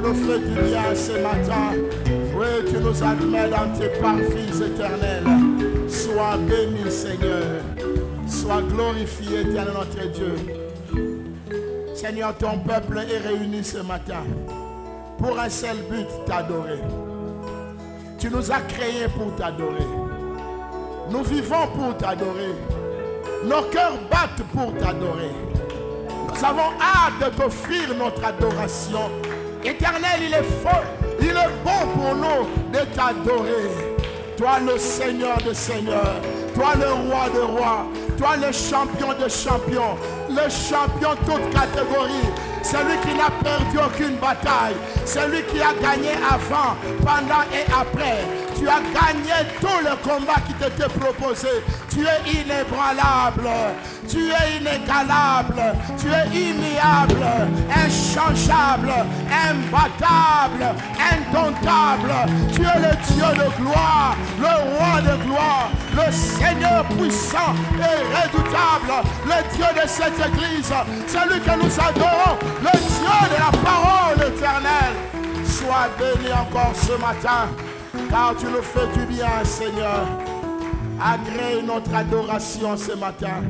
nous fais du bien ce matin. Oui, tu nous admets dans tes parvis éternels. Sois béni, Seigneur. Sois glorifié, éternel notre Dieu. Seigneur, ton peuple est réuni ce matin pour un seul but, t'adorer. Tu nous as créés pour t'adorer. Nous vivons pour t'adorer. Nos cœurs battent pour t'adorer. Nous avons hâte de t'offrir notre adoration. Éternel, il est fort, il est bon pour nous de t'adorer. Toi le Seigneur des Seigneurs, toi le Roi des Rois, toi le champion des champions, le champion toute catégorie, celui qui n'a perdu aucune bataille, celui qui a gagné avant, pendant et après. Tu as gagné tout le combat qui t'était proposé. Tu es inébranlable, tu es inégalable, tu es immuable, inchangeable, imbattable, indomptable. Tu es le Dieu de gloire, le roi de gloire, le Seigneur puissant et redoutable, le Dieu de cette église, celui que nous adorons, le Dieu de la parole éternelle. Sois béni encore ce matin, car tu nous fais du bien, Seigneur. Agrée notre adoration ce matin.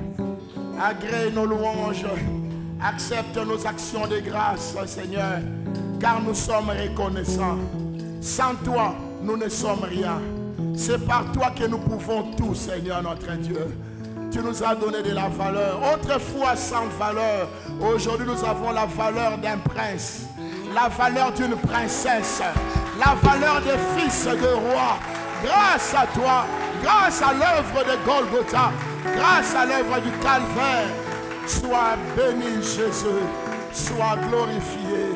Agrée nos louanges. Accepte nos actions de grâce, Seigneur, car nous sommes reconnaissants. Sans toi, nous ne sommes rien. C'est par toi que nous pouvons tout, Seigneur notre Dieu. Tu nous as donné de la valeur. Autrefois sans valeur. Aujourd'hui, nous avons la valeur d'un prince. La valeur d'une princesse. La valeur des fils de roi. Grâce à toi, grâce à l'œuvre de Golgotha, grâce à l'œuvre du Calvaire, sois béni Jésus, sois glorifié.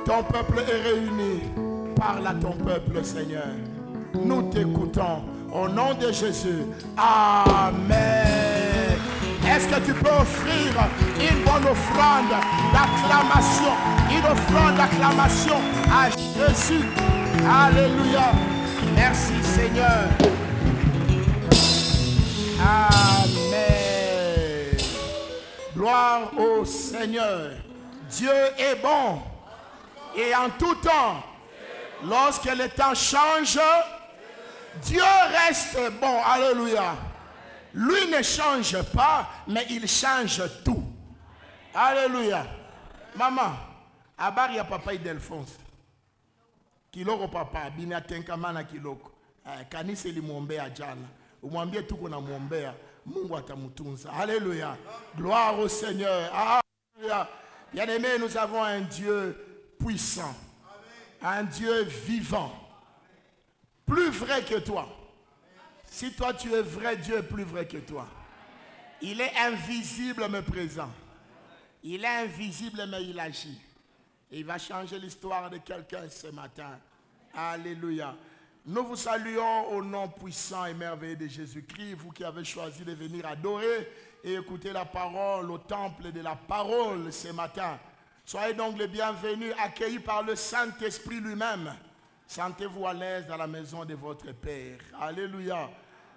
Ton peuple est réuni. Parle à ton peuple, Seigneur. Nous t'écoutons au nom de Jésus. Amen. Est-ce que tu peux offrir une bonne offrande d'acclamation, une offrande d'acclamation à Jésus? Alléluia. Merci Seigneur. Amen. Gloire au Seigneur. Dieu est bon. Et en tout temps, lorsque le temps change, Dieu reste bon. Alléluia. Lui ne change pas, mais il change tout. Alléluia. Maman, habari ya papa Idelphonse. Kiloko papa, binatenkamana kiloko. Kanisa limuombea jana. Umwambie tuko na muombea, Mungu atamutunza. Alléluia. Gloire au Seigneur. Alléluia. Bien-aimé, nous avons un Dieu puissant. Un Dieu vivant. Plus vrai que toi. Si toi tu es vrai, Dieu est plus vrai que toi. Il est invisible mais présent. Il est invisible mais il agit. Et il va changer l'histoire de quelqu'un ce matin. Alléluia. Nous vous saluons au nom puissant et merveilleux de Jésus-Christ, vous qui avez choisi de venir adorer et écouter la parole au temple de la parole ce matin. Soyez donc les bienvenus, accueillis par le Saint-Esprit lui-même. Sentez-vous à l'aise dans la maison de votre Père. Alléluia.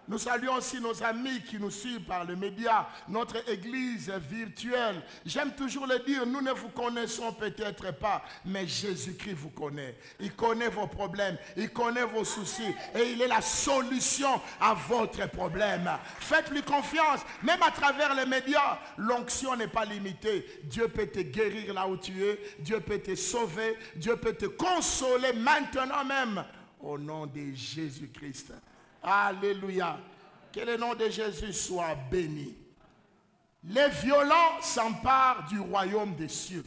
Nous saluons aussi nos amis qui nous suivent par les médias, notre église virtuelle. J'aime toujours le dire, nous ne vous connaissons peut-être pas, mais Jésus-Christ vous connaît. Il connaît vos problèmes, il connaît vos soucis et il est la solution à votre problème. Faites-lui confiance, même à travers les médias. L'onction n'est pas limitée. Dieu peut te guérir là où tu es, Dieu peut te sauver, Dieu peut te consoler maintenant même. Au nom de Jésus-Christ. Alléluia. Que le nom de Jésus soit béni. Les violents s'emparent du royaume des cieux.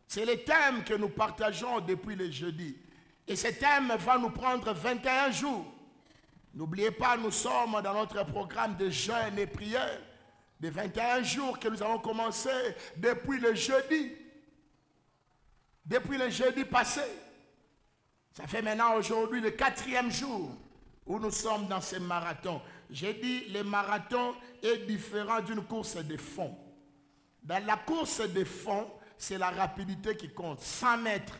C'est le thème que nous partageons depuis le jeudi. Et ce thème va nous prendre 21 jours. N'oubliez pas, nous sommes dans notre programme de jeûne et prière. De 21 jours que nous avons commencé depuis le jeudi. Depuis le jeudi passé. Ça fait maintenant aujourd'hui le 4e jour où nous sommes dans ce marathon. J'ai dit, le marathon est différent d'une course de fond. Dans la course de fond, c'est la rapidité qui compte. 100 mètres,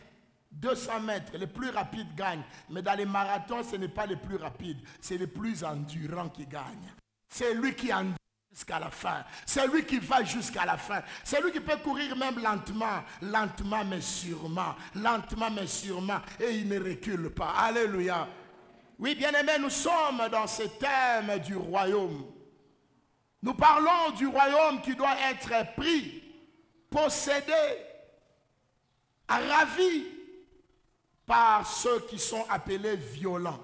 200 mètres, les plus rapides gagnent. Mais dans les marathons, ce n'est pas les plus rapides, c'est les plus endurants qui gagnent. C'est lui qui endure jusqu'à la fin. C'est lui qui va jusqu'à la fin. C'est lui qui peut courir même lentement, lentement mais sûrement, lentement mais sûrement, et il ne recule pas. Alléluia. Oui, bien-aimés, nous sommes dans ce thème du royaume. Nous parlons du royaume qui doit être pris, possédé, ravi par ceux qui sont appelés violents.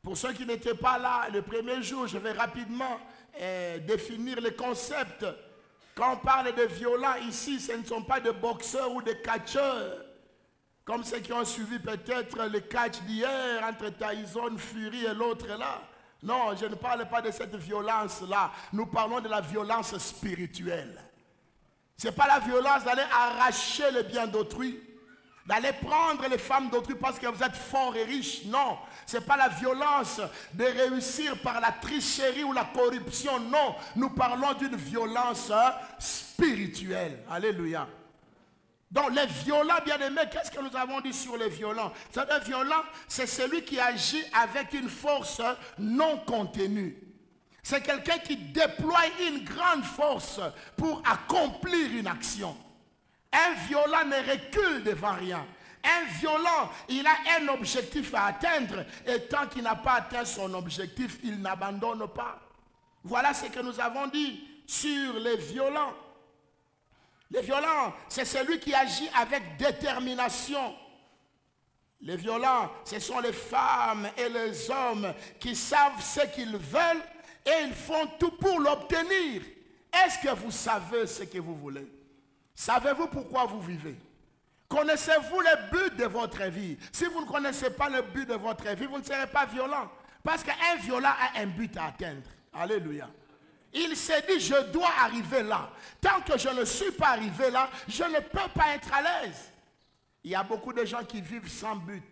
Pour ceux qui n'étaient pas là le premier jour, je vais rapidement définir le concept. Quand on parle de violents ici, ce ne sont pas des boxeurs ou des catcheurs, comme ceux qui ont suivi peut-être le catch d'hier entre Tyson Fury et l'autre là. Non, je ne parle pas de cette violence-là. Nous parlons de la violence spirituelle. Ce n'est pas la violence d'aller arracher le bien d'autrui, d'aller prendre les femmes d'autrui parce que vous êtes fort et riche. Non, ce n'est pas la violence de réussir par la tricherie ou la corruption. Non, nous parlons d'une violence spirituelle. Alléluia. Donc les violents, bien-aimés, qu'est-ce que nous avons dit sur les violents? C'est-à-dire violent, c'est celui qui agit avec une force non contenue. C'est quelqu'un qui déploie une grande force pour accomplir une action. Un violent ne recule devant rien. Un violent, il a un objectif à atteindre et tant qu'il n'a pas atteint son objectif, il n'abandonne pas. Voilà ce que nous avons dit sur les violents. Les violents, c'est celui qui agit avec détermination. Les violents, ce sont les femmes et les hommes qui savent ce qu'ils veulent et ils font tout pour l'obtenir. Est-ce que vous savez ce que vous voulez? Savez-vous pourquoi vous vivez? Connaissez-vous le but de votre vie? Si vous ne connaissez pas le but de votre vie, vous ne serez pas violent. Parce qu'un violent a un but à atteindre. Alléluia. Il s'est dit, je dois arriver là. Tant que je ne suis pas arrivé là, je ne peux pas être à l'aise. Il y a beaucoup de gens qui vivent sans but,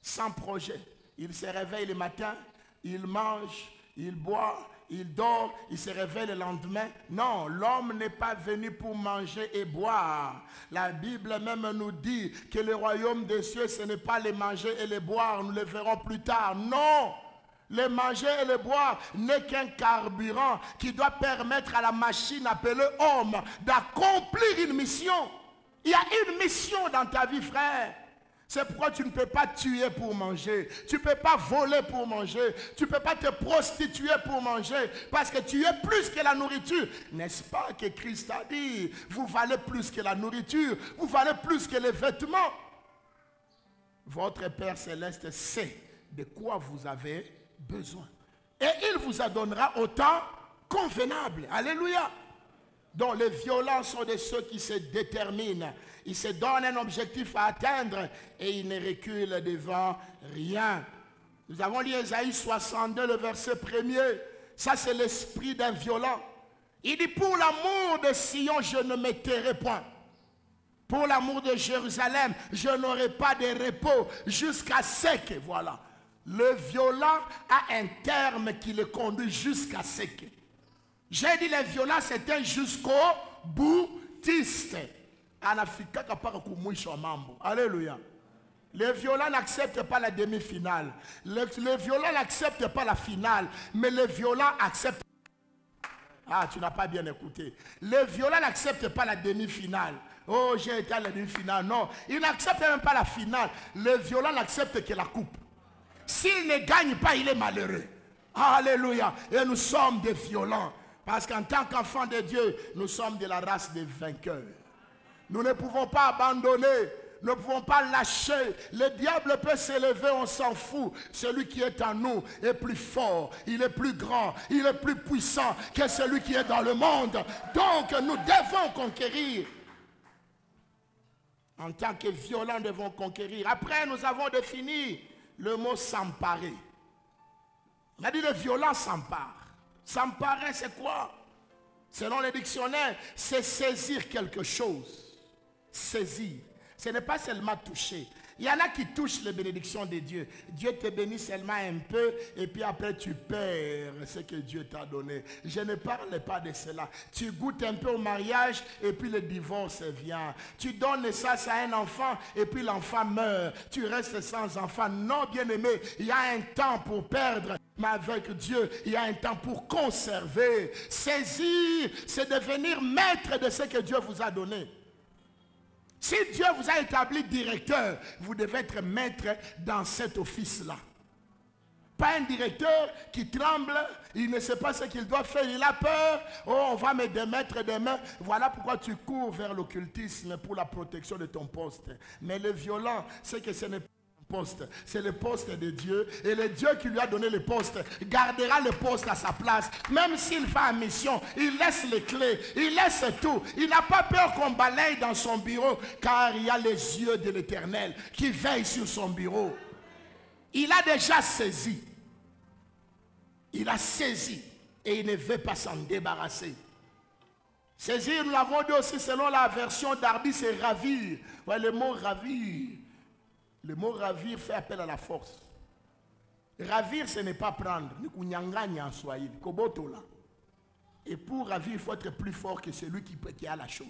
sans projet. Ils se réveillent le matin, ils mangent, ils boivent, ils dorment, ils se réveillent le lendemain. Non, l'homme n'est pas venu pour manger et boire. La Bible même nous dit que le royaume des cieux, ce n'est pas les manger et les boire. Nous le verrons plus tard. Non! Le manger et le boire n'est qu'un carburant qui doit permettre à la machine appelée homme d'accomplir une mission. Il y a une mission dans ta vie, frère. C'est pourquoi tu ne peux pas tuer pour manger. Tu ne peux pas voler pour manger. Tu ne peux pas te prostituer pour manger. Parce que tu es plus que la nourriture. N'est-ce pas que Christ a dit, vous valez plus que la nourriture. Vous valez plus que les vêtements. Votre Père Céleste sait de quoi vous avez besoin. Et il vous en donnera au temps convenable. Alléluia. Donc les violents sont de ceux qui se déterminent. Ils se donnent un objectif à atteindre et ils ne reculent devant rien. Nous avons lu Ésaïe 62, le verset 1er. Ça, c'est l'esprit d'un violent. Il dit, pour l'amour de Sion, je ne me tairai point. Pour l'amour de Jérusalem, je n'aurai pas de repos jusqu'à ce que, voilà. Le violent a un terme qui le conduit jusqu'à ce que. J'ai dit les violents, c'est un jusqu'au boutiste. En Afrique, alléluia. Les violents n'acceptent pas la demi-finale. Les violents n'acceptent pas la finale. Mais les violents acceptent. Ah, tu n'as pas bien écouté. Les violents n'acceptent pas la demi-finale. Oh, j'ai été à la demi-finale. Non, ils n'acceptent même pas la finale. Les violents n'acceptent que la coupe. S'il ne gagne pas, il est malheureux. Alléluia. Et nous sommes des violents. Parce qu'en tant qu'enfants de Dieu, nous sommes de la race des vainqueurs. Nous ne pouvons pas abandonner. Nous ne pouvons pas lâcher. Le diable peut s'élever, on s'en fout. Celui qui est en nous est plus fort. Il est plus grand. Il est plus puissant que celui qui est dans le monde. Donc, nous devons conquérir. En tant que violents, nous devons conquérir. Après, nous avons défini le mot s'emparer. On a dit le violent s'empare. S'emparer, c'est quoi? Selon les dictionnaires, c'est saisir quelque chose. Saisir. Ce n'est pas seulement toucher. Il y en a qui touchent les bénédictions de Dieu. Dieu te bénit seulement un peu et puis après tu perds ce que Dieu t'a donné. Je ne parle pas de cela. Tu goûtes un peu au mariage et puis le divorce vient. Tu donnes naissance à un enfant et puis l'enfant meurt. Tu restes sans enfant. Non, bien-aimé, il y a un temps pour perdre. Mais avec Dieu, il y a un temps pour conserver. Saisir, c'est devenir maître de ce que Dieu vous a donné. Si Dieu vous a établi directeur, vous devez être maître dans cet office-là. Pas un directeur qui tremble, il ne sait pas ce qu'il doit faire, il a peur. Oh, on va me démettre demain. Voilà pourquoi tu cours vers l'occultisme pour la protection de ton poste. Mais le violent, c'est que ce n'est pas un poste, c'est le poste de Dieu. Et le Dieu qui lui a donné le poste gardera le poste à sa place. Même s'il va en mission, il laisse les clés, il laisse tout. Il n'a pas peur qu'on balaye dans son bureau, car il y a les yeux de l'Éternel qui veillent sur son bureau. Il a déjà saisi. Il a saisi et il ne veut pas s'en débarrasser. Saisir, nous l'avons dit aussi selon la version d'Arby, c'est ravir. Ouais, le mot ravir. Le mot ravir fait appel à la force. Ravir, ce n'est pas prendre. Et pour ravir, il faut être plus fort que celui qui a la chose.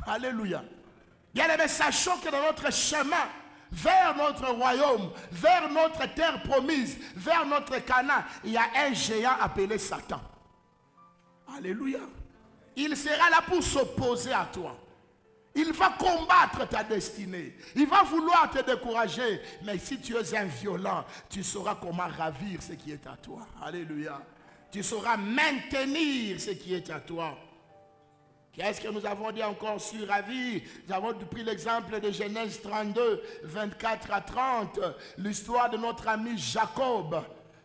Alléluia. Bien aimé, sachons que dans notre chemin, vers notre royaume, vers notre terre promise, vers notre Canaan, il y a un géant appelé Satan. Alléluia. Il sera là pour s'opposer à toi. Il va combattre ta destinée. Il va vouloir te décourager. Mais si tu es un violent, tu sauras comment ravir ce qui est à toi. Alléluia. Tu sauras maintenir ce qui est à toi. Qu'est-ce que nous avons dit encore sur ravir? Nous avons pris l'exemple de Genèse 32, 24 à 30. L'histoire de notre ami Jacob.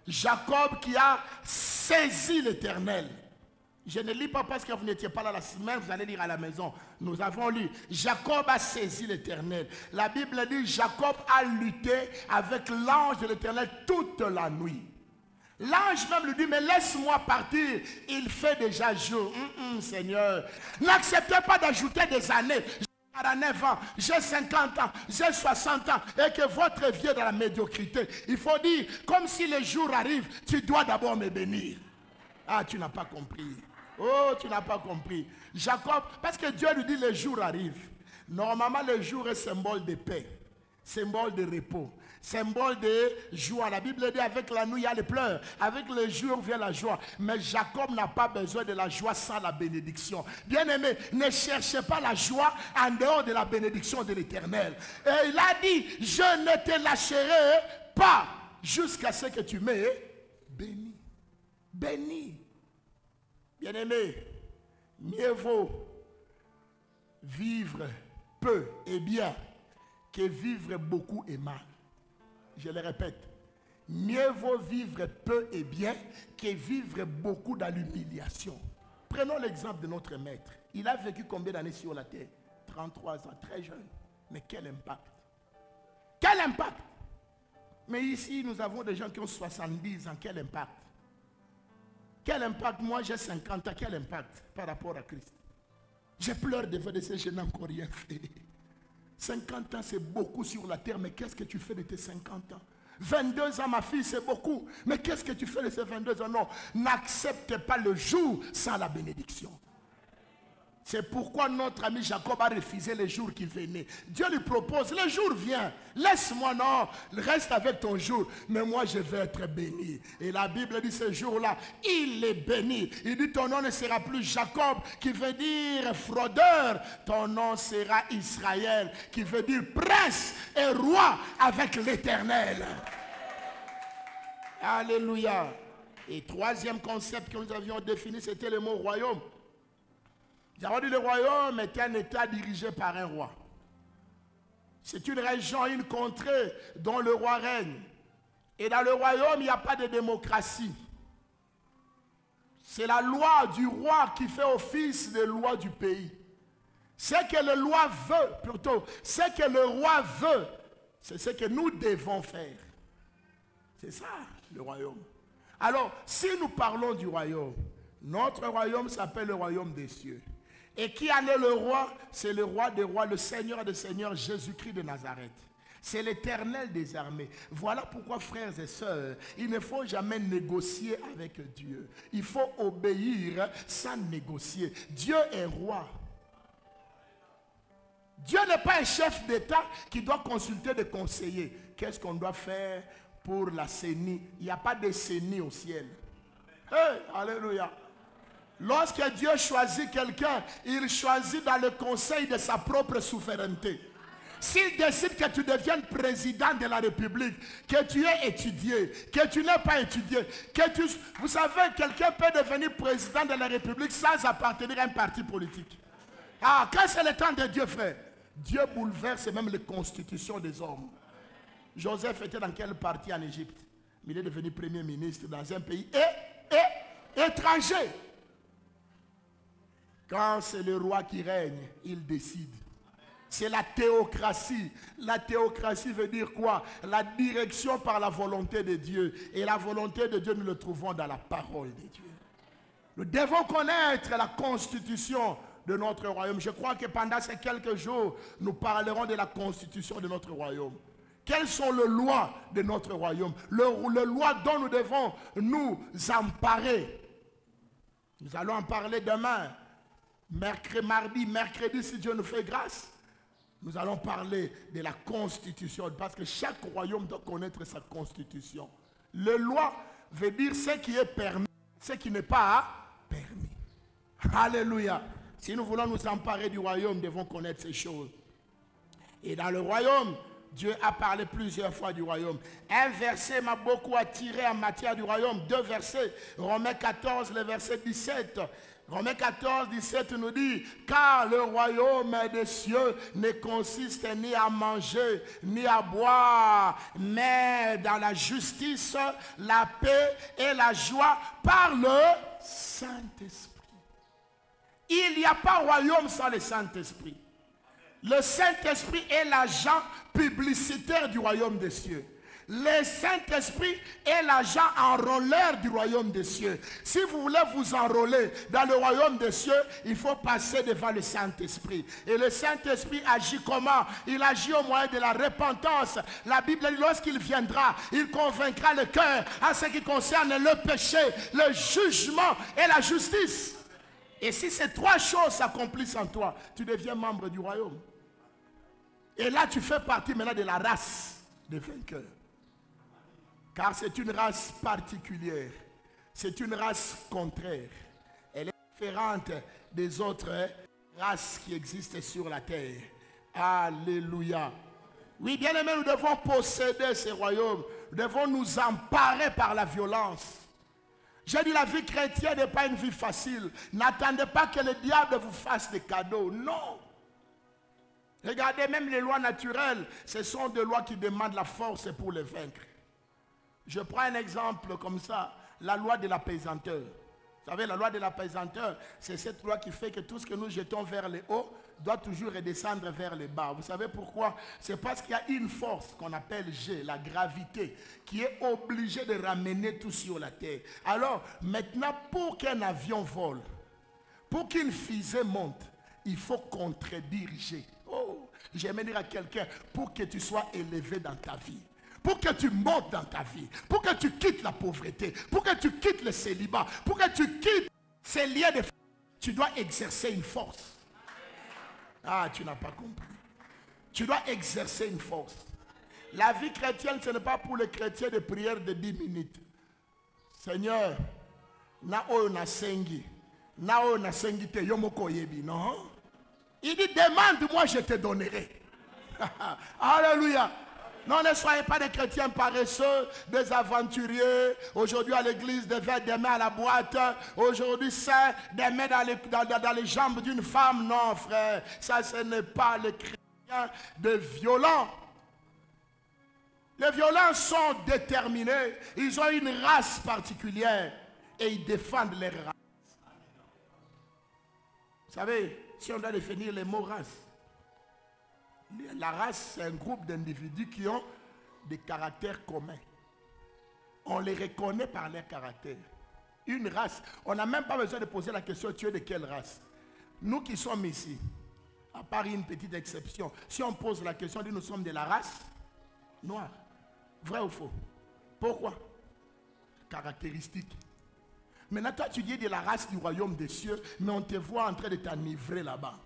Jacob qui a saisi l'Éternel. Je ne lis pas parce que vous n'étiez pas là la semaine, vous allez lire à la maison. Nous avons lu. Jacob a saisi l'Éternel. La Bible dit Jacob a lutté avec l'ange de l'Éternel toute la nuit. L'ange même lui dit, mais laisse-moi partir. Il fait déjà jour. Seigneur, n'acceptez pas d'ajouter des années. J'ai 49 ans, j'ai 50 ans, j'ai 60 ans. Et que votre vie est dans la médiocrité. Il faut dire, comme si le jour arrive, tu dois d'abord me bénir. Ah, tu n'as pas compris. Oh, tu n'as pas compris. Jacob, parce que Dieu lui dit, le jour arrive. Normalement, le jour est symbole de paix, symbole de repos, symbole de joie. La Bible dit avec la nuit il y a les pleurs, avec le jour vient la joie. Mais Jacob n'a pas besoin de la joie sans la bénédiction. Bien-aimé, ne cherchez pas la joie en dehors de la bénédiction de l'Éternel. Et il a dit, je ne te lâcherai pas jusqu'à ce que tu m'aies béni. Béni. Bien-aimé, mieux vaut vivre peu et bien que vivre beaucoup et mal. Je le répète, mieux vaut vivre peu et bien que vivre beaucoup dans l'humiliation. Prenons l'exemple de notre maître. Il a vécu combien d'années sur la terre? 33 ans, très jeune. Mais quel impact? Quel impact? Mais ici, nous avons des gens qui ont 70 ans. Quel impact? Quel impact? Moi, j'ai 50 ans. Quel impact par rapport à Christ? J'ai pleuré de ces jeunes, encore rien fait. 50 ans, c'est beaucoup sur la terre, mais qu'est-ce que tu fais de tes 50 ans? 22 ans, ma fille, c'est beaucoup. Mais qu'est-ce que tu fais de ces 22 ans? Non, n'accepte pas le jour sans la bénédiction. C'est pourquoi notre ami Jacob a refusé les jours qui venaient. Dieu lui propose, le jour vient, laisse-moi, non, reste avec ton jour, mais moi je vais être béni. Et la Bible dit ce jour-là, il est béni. Il dit ton nom ne sera plus Jacob, qui veut dire fraudeur, ton nom sera Israël, qui veut dire prince et roi avec l'Éternel. Alléluia. Et troisième concept que nous avions défini, c'était le mot royaume. Nous avons dit le royaume est un État dirigé par un roi. C'est une région, une contrée dont le roi règne. Et dans le royaume, il n'y a pas de démocratie. C'est la loi du roi qui fait office de loi du pays. Ce que le roi veut, plutôt, ce que le roi veut, c'est ce que nous devons faire. C'est ça, le royaume. Alors, si nous parlons du royaume, notre royaume s'appelle le royaume des cieux. Et qui en est le roi? C'est le roi des rois, le Seigneur des seigneurs, Jésus-Christ de Nazareth. C'est l'Éternel des armées. Voilà pourquoi, frères et sœurs, il ne faut jamais négocier avec Dieu. Il faut obéir sans négocier. Dieu est roi. Dieu n'est pas un chef d'État qui doit consulter des conseillers. Qu'est-ce qu'on doit faire? pour la CENI. Il n'y a pas de CENI au ciel. Hey, alléluia. Lorsque Dieu choisit quelqu'un, il choisit dans le conseil de sa propre souveraineté. S'il décide que tu deviennes président de la République, que tu aies étudié, que tu n'aies pas étudié, vous savez, quelqu'un peut devenir président de la République sans appartenir à un parti politique. Ah, quand c'est le temps de Dieu, frère, Dieu bouleverse même les constitutions des hommes. Joseph était dans quel parti en Égypte? Il est devenu premier ministre dans un pays étranger. Quand c'est le roi qui règne, il décide. C'est la théocratie. La théocratie veut dire quoi? La direction par la volonté de Dieu. Et la volonté de Dieu, nous le trouvons dans la parole de Dieu. Nous devons connaître la constitution de notre royaume. Je crois que pendant ces quelques jours, nous parlerons de la constitution de notre royaume. Quelles sont les lois de notre royaume? Les lois dont nous devons nous emparer. Nous allons en parler demain. Mardi, mercredi, si Dieu nous fait grâce. Nous allons parler de la constitution, parce que chaque royaume doit connaître sa constitution. Le loi veut dire ce qui est permis, ce qui n'est pas permis. Alléluia. Si nous voulons nous emparer du royaume, nous devons connaître ces choses. Et dans le royaume, Dieu a parlé plusieurs fois du royaume. Un verset m'a beaucoup attiré en matière du royaume. 2 versets. Romains 14, le verset 17. Romains 14, 17 nous dit, car le royaume des cieux ne consiste ni à manger, ni à boire, mais dans la justice, la paix et la joie par le Saint-Esprit. Il n'y a pas royaume sans le Saint-Esprit. Le Saint-Esprit est l'agent publicitaire du royaume des cieux. Le Saint-Esprit est l'agent enrôleur du royaume des cieux. Si vous voulez vous enrôler dans le royaume des cieux, il faut passer devant le Saint-Esprit. Et le Saint-Esprit agit comment? Il agit au moyen de la repentance. La Bible dit, lorsqu'il viendra, il convaincra le cœur en ce qui concerne le péché, le jugement et la justice. Et si ces 3 choses s'accomplissent en toi, tu deviens membre du royaume. Et là, tu fais partie maintenant de la race des vainqueurs. Car c'est une race particulière. C'est une race contraire. Elle est différente des autres races qui existent sur la terre. Alléluia. Oui, bien aimé, nous devons posséder ces royaumes. Nous devons nous emparer par la violence. J'ai dit, la vie chrétienne n'est pas une vie facile. N'attendez pas que le diable vous fasse des cadeaux. Non. Regardez, même les lois naturelles, ce sont des lois qui demandent la force pour les vaincre. Je prends un exemple comme ça, la loi de l'apaisanteur. Vous savez, la loi de l'apaisanteur, c'est cette loi qui fait que tout ce que nous jetons vers le haut doit toujours redescendre vers le bas. Vous savez pourquoi? C'est parce qu'il y a une force qu'on appelle G, la gravité, qui est obligée de ramener tout sur la terre. Alors, maintenant, pour qu'un avion vole, pour qu'une fusée monte, il faut contredire G. Oh, j'aimerais dire à quelqu'un, pour que tu sois élevé dans ta vie, pour que tu montes dans ta vie, pour que tu quittes la pauvreté, pour que tu quittes le célibat, pour que tu quittes ces liens de... Tu dois exercer une force. Ah, tu n'as pas compris. Tu dois exercer une force. La vie chrétienne, ce n'est pas pour les chrétiens de prière de 10 minutes. Seigneur, na na sengi te yomoko yebi, non? Il dit, demande-moi, je te donnerai. Alléluia. Non, ne soyez pas des chrétiens paresseux, des aventuriers. Aujourd'hui à l'église, demain à la boîte. Aujourd'hui, c'est des mains dans les jambes d'une femme. Non, frère, ça ce n'est pas les chrétiens de violents. Les violents sont déterminés. Ils ont une race particulière et ils défendent leur race. Vous savez, si on doit définir les mots race, la race, c'est un groupe d'individus qui ont des caractères communs. On les reconnaît par leur caractère. Une race, on n'a même pas besoin de poser la question, tu es de quelle race? Nous qui sommes ici, à part une petite exception, si on pose la question, on dit nous sommes de la race noire. Vrai ou faux? Pourquoi? Caractéristique. Maintenant, toi, tu dis de la race du royaume des cieux, mais on te voit en train de t'enivrer là-bas.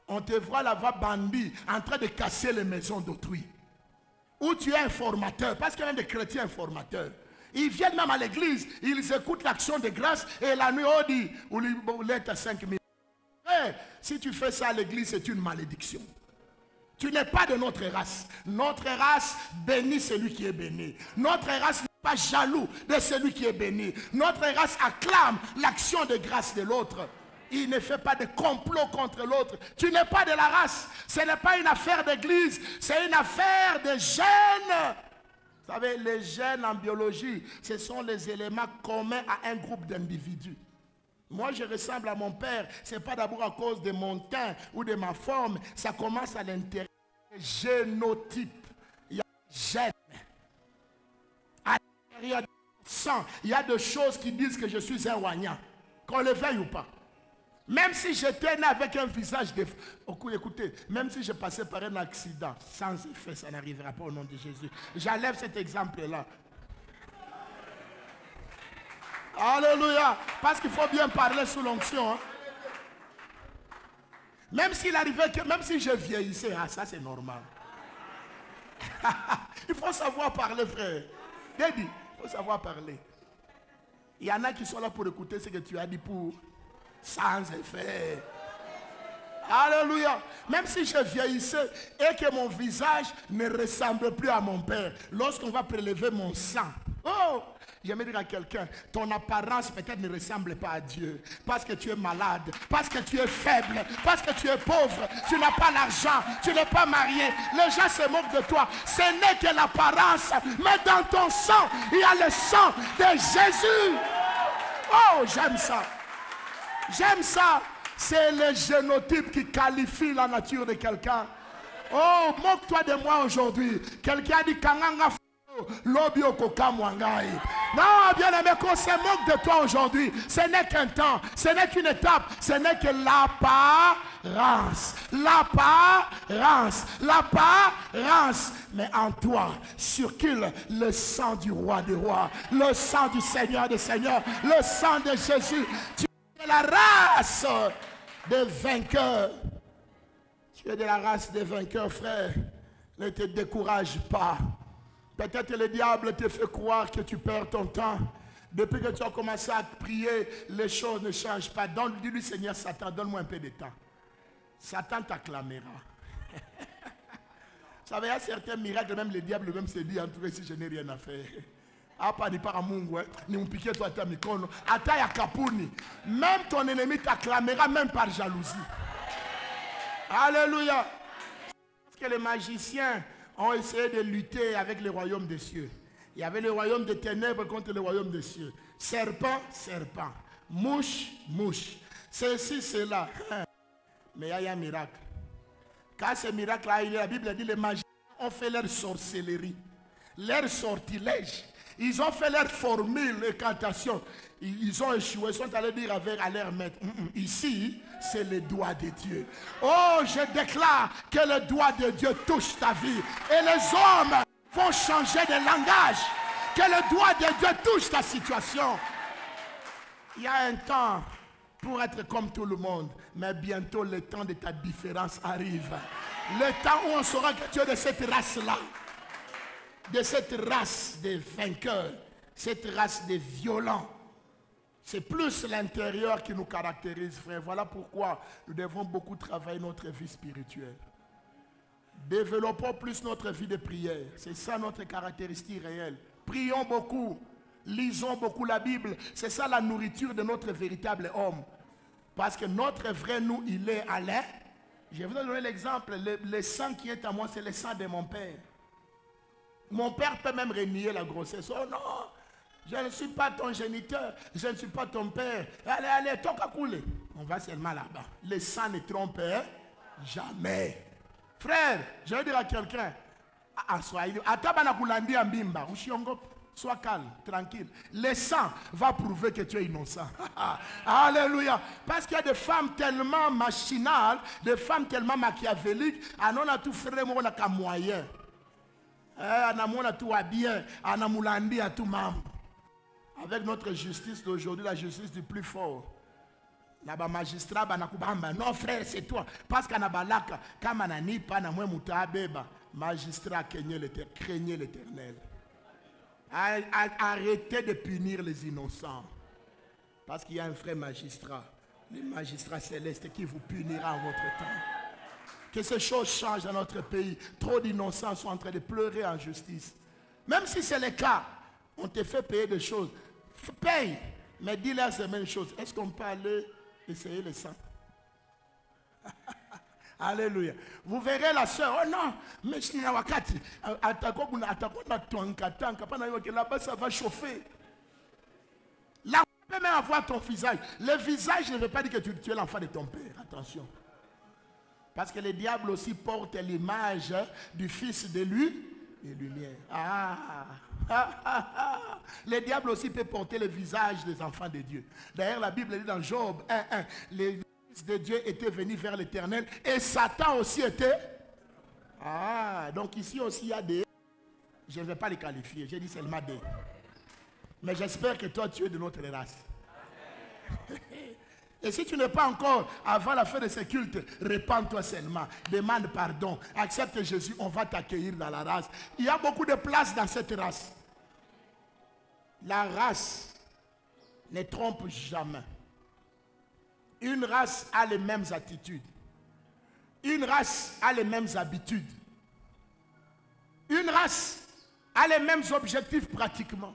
On te voit là-bas bandit, en train de casser les maisons d'autrui. Où tu es informateur, parce qu'il y a des chrétiens informateurs. Ils viennent même à l'église, ils écoutent l'action de grâce et la nuit, on dit, ou l'être 5 000. Si tu fais ça à l'église, c'est une malédiction. Tu n'es pas de notre race. Notre race bénit celui qui est béni. Notre race n'est pas jaloux de celui qui est béni. Notre race acclame l'action de grâce de l'autre. Il ne fait pas de complot contre l'autre. Tu n'es pas de la race. Ce n'est pas une affaire d'église. C'est une affaire de gènes. Vous savez, les gènes en biologie, ce sont les éléments communs à un groupe d'individus. Moi, je ressemble à mon père. Ce n'est pas d'abord à cause de mon teint ou de ma forme. Ça commence à l'intérieur. Génotype. Il y a des gènes. À l'intérieur du sang, il y a des choses qui disent que je suis un Wagnan. Qu'on le veuille ou pas. Même si j'étais né avec un visage de... Écoutez, même si je passais par un accident, sans effet, ça n'arrivera pas au nom de Jésus. J'enlève cet exemple-là. Alléluia. Parce qu'il faut bien parler sous l'onction. Hein. Même s'il arrivait que, même si je vieillissais, ah, ça c'est normal. Il faut savoir parler, frère. Dédi, il faut savoir parler. Il y en a qui sont là pour écouter ce que tu as dit pour sans effet. Alléluia. Même si je vieillissais et que mon visage ne ressemble plus à mon père, lorsqu'on va prélever mon sang, oh, j'aimerais dire à quelqu'un, ton apparence peut-être ne ressemble pas à Dieu. Parce que tu es malade, parce que tu es faible, parce que tu es pauvre, tu n'as pas l'argent, tu n'es pas marié. Les gens se moquent de toi. Ce n'est que l'apparence. Mais dans ton sang, il y a le sang de Jésus. Oh, j'aime ça. J'aime ça. C'est le génotype qui qualifie la nature de quelqu'un. Oh, moque-toi de moi aujourd'hui. Quelqu'un dit Kanganga. Non, bien aimé, qu'on se moque de toi aujourd'hui. Ce n'est qu'un temps, ce n'est qu'une étape, ce n'est que l'apparence. L'apparence, l'apparence. Mais en toi circule le sang du roi des rois, le sang du Seigneur des seigneurs, le sang de Jésus. Tu es de la race des vainqueurs. Tu es de la race des vainqueurs, frère. Ne te décourage pas. Peut-être le diable te fait croire que tu perds ton temps. Depuis que tu as commencé à prier, les choses ne changent pas. Donc, dis-lui, Seigneur Satan, donne-moi un peu de temps. Satan t'acclamera. Vous savez, il y a certains miracles, même le diable même se dit, en tout cas, si je n'ai rien à faire. Apa ni para Mungu, ni mpikie toi ta mikono. Ata ya kapuni. Même ton ennemi t'acclamera, même par jalousie. Alléluia. Parce que les magiciens ont essayé de lutter avec le royaume des cieux. Il y avait le royaume des ténèbres contre le royaume des cieux. Serpent, serpent. Mouche, mouche. Ceci, cela. Mais il y a un miracle. Quand ce miracle-là, la Bible dit les magiciens ont fait leur sorcellerie, leur sortilège. Ils ont fait leur formule, les cantations. Ils ont échoué. Ils sont allés dire à leur maître, ici, c'est le doigt de Dieu. Oh, je déclare que le doigt de Dieu touche ta vie. Et les hommes vont changer de langage. Que le doigt de Dieu touche ta situation. Il y a un temps pour être comme tout le monde. Mais bientôt, le temps de ta différence arrive. Le temps où on saura que tu es de cette race-là. De cette race de vainqueurs. Cette race de violents. C'est plus l'intérieur qui nous caractérise, frère. Voilà pourquoi nous devons beaucoup travailler notre vie spirituelle. Développons plus notre vie de prière. C'est ça notre caractéristique réelle. Prions beaucoup. Lisons beaucoup la Bible. C'est ça la nourriture de notre véritable homme. Parce que notre vrai nous, il est à l'air. Je vous donner l'exemple. Le sang qui est à moi, c'est le sang de mon père. Mon père peut même renier la grossesse. Oh non! Je ne suis pas ton géniteur, je ne suis pas ton père. Allez, allez, toka coule. On va seulement là-bas. Le sang ne trompe jamais. Frère, je vais dire à quelqu'un, sois calme, tranquille. Le sang va prouver que tu es innocent. Alléluia. Parce qu'il y a des femmes tellement machinales, des femmes tellement machiavéliques, on a tout frère, on a qu'un moyen. On a tout bien, on a moulandi à tout membre. Avec notre justice d'aujourd'hui, la justice du plus fort. Magistrat, non frère, c'est toi. Parce qu'on a balaka, comme on a ni pas, na mouta beba. Magistrats, craignez l'Éternel. Arrêtez de punir les innocents. Parce qu'il y a un vrai magistrat, le magistrat céleste qui vous punira en votre temps. Que ces choses changent dans notre pays. Trop d'innocents sont en train de pleurer en justice. Même si c'est le cas, on te fait payer des choses. Paye, mais dis-leur ces mêmes choses. Est-ce qu'on peut aller essayer le sang? Alléluia. Vous verrez la soeur. Oh non, mais là-bas ça va chauffer. Là, on peut même avoir ton visage. Le visage ne veut pas dire que tu es l'enfant de ton père. Attention. Parce que le diable aussi porte l'image du fils de lui et lumière. Le diable aussi peut porter le visage des enfants de Dieu. D'ailleurs, la Bible dit dans Job 1:1, les fils de Dieu étaient venus vers l'Éternel et Satan aussi était. Donc ici aussi il y a des. Je ne vais pas les qualifier, j'ai dit seulement des. Mais j'espère que toi tu es de notre race. Et si tu n'es pas encore, avant la fin de ce culte, répands-toi seulement. Demande pardon. Accepte Jésus, on va t'accueillir dans la race. Il y a beaucoup de place dans cette race. La race ne trompe jamais. Une race a les mêmes attitudes. Une race a les mêmes habitudes. Une race a les mêmes objectifs pratiquement.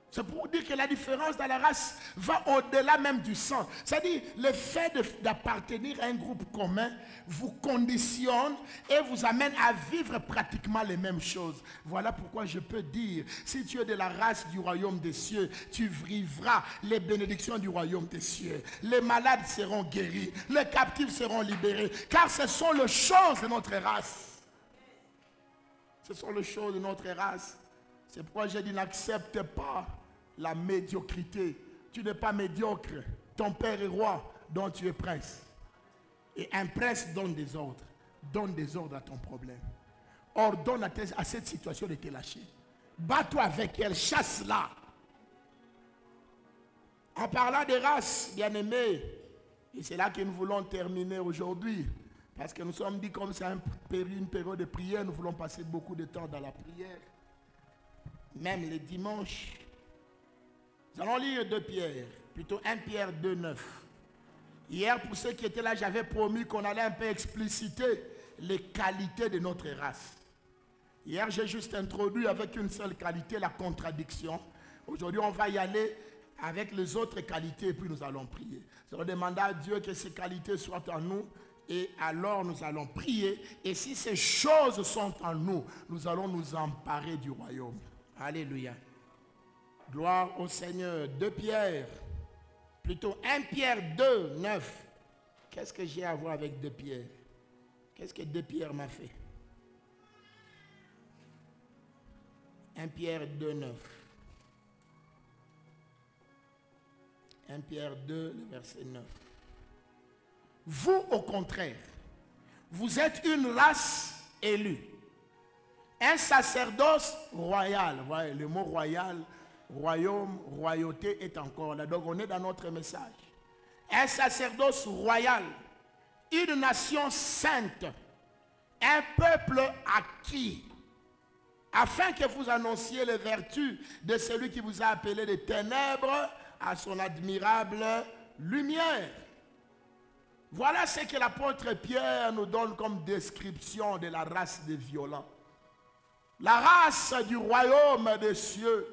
C'est pour dire que la différence dans la race va au-delà même du sang. C'est-à-dire, le fait d'appartenir à un groupe commun vous conditionne et vous amène à vivre pratiquement les mêmes choses. Voilà pourquoi je peux dire, si tu es de la race du royaume des cieux, tu vivras les bénédictions du royaume des cieux. Les malades seront guéris, les captifs seront libérés, car ce sont les choses de notre race. Ce sont les choses de notre race. C'est pourquoi j'ai dit, n'accepte pas la médiocrité. Tu n'es pas médiocre. Ton père est roi, dont tu es prince. Et un prince donne des ordres. Donne des ordres à ton problème. Ordonne à cette situation de te lâcher. Bats-toi avec elle, chasse-la. En parlant des races, bien-aimés, et c'est là que nous voulons terminer aujourd'hui, parce que nous sommes dit comme c'est une période de prière, nous voulons passer beaucoup de temps dans la prière. Même les dimanches. Nous allons lire 2 Pierre, plutôt 1 Pierre 2:9. Hier, pour ceux qui étaient là, j'avais promis qu'on allait un peu expliciter les qualités de notre race. Hier, j'ai juste introduit avec une seule qualité, la contradiction. Aujourd'hui, on va y aller avec les autres qualités et puis nous allons prier. Nous allons demander à Dieu que ces qualités soient en nous et alors nous allons prier. Et si ces choses sont en nous, nous allons nous emparer du royaume. Alléluia. Gloire au Seigneur. 2 Pierre, plutôt 1 Pierre 2:9. Qu'est-ce que j'ai à voir avec 2 Pierre? Qu'est-ce que 2 Pierre m'a fait? 1 Pierre 2:9. 1 Pierre 2, le verset 9. Vous, au contraire, vous êtes une race élue. Un sacerdoce royal. Voilà, le mot royal, royaume, royauté est encore là. Donc on est dans notre message. Un sacerdoce royal. Une nation sainte. Un peuple acquis. Afin que vous annonciez les vertus de celui qui vous a appelé des ténèbres à son admirable lumière. Voilà ce que l'apôtre Pierre nous donne comme description de la race des violents. La race du royaume des cieux,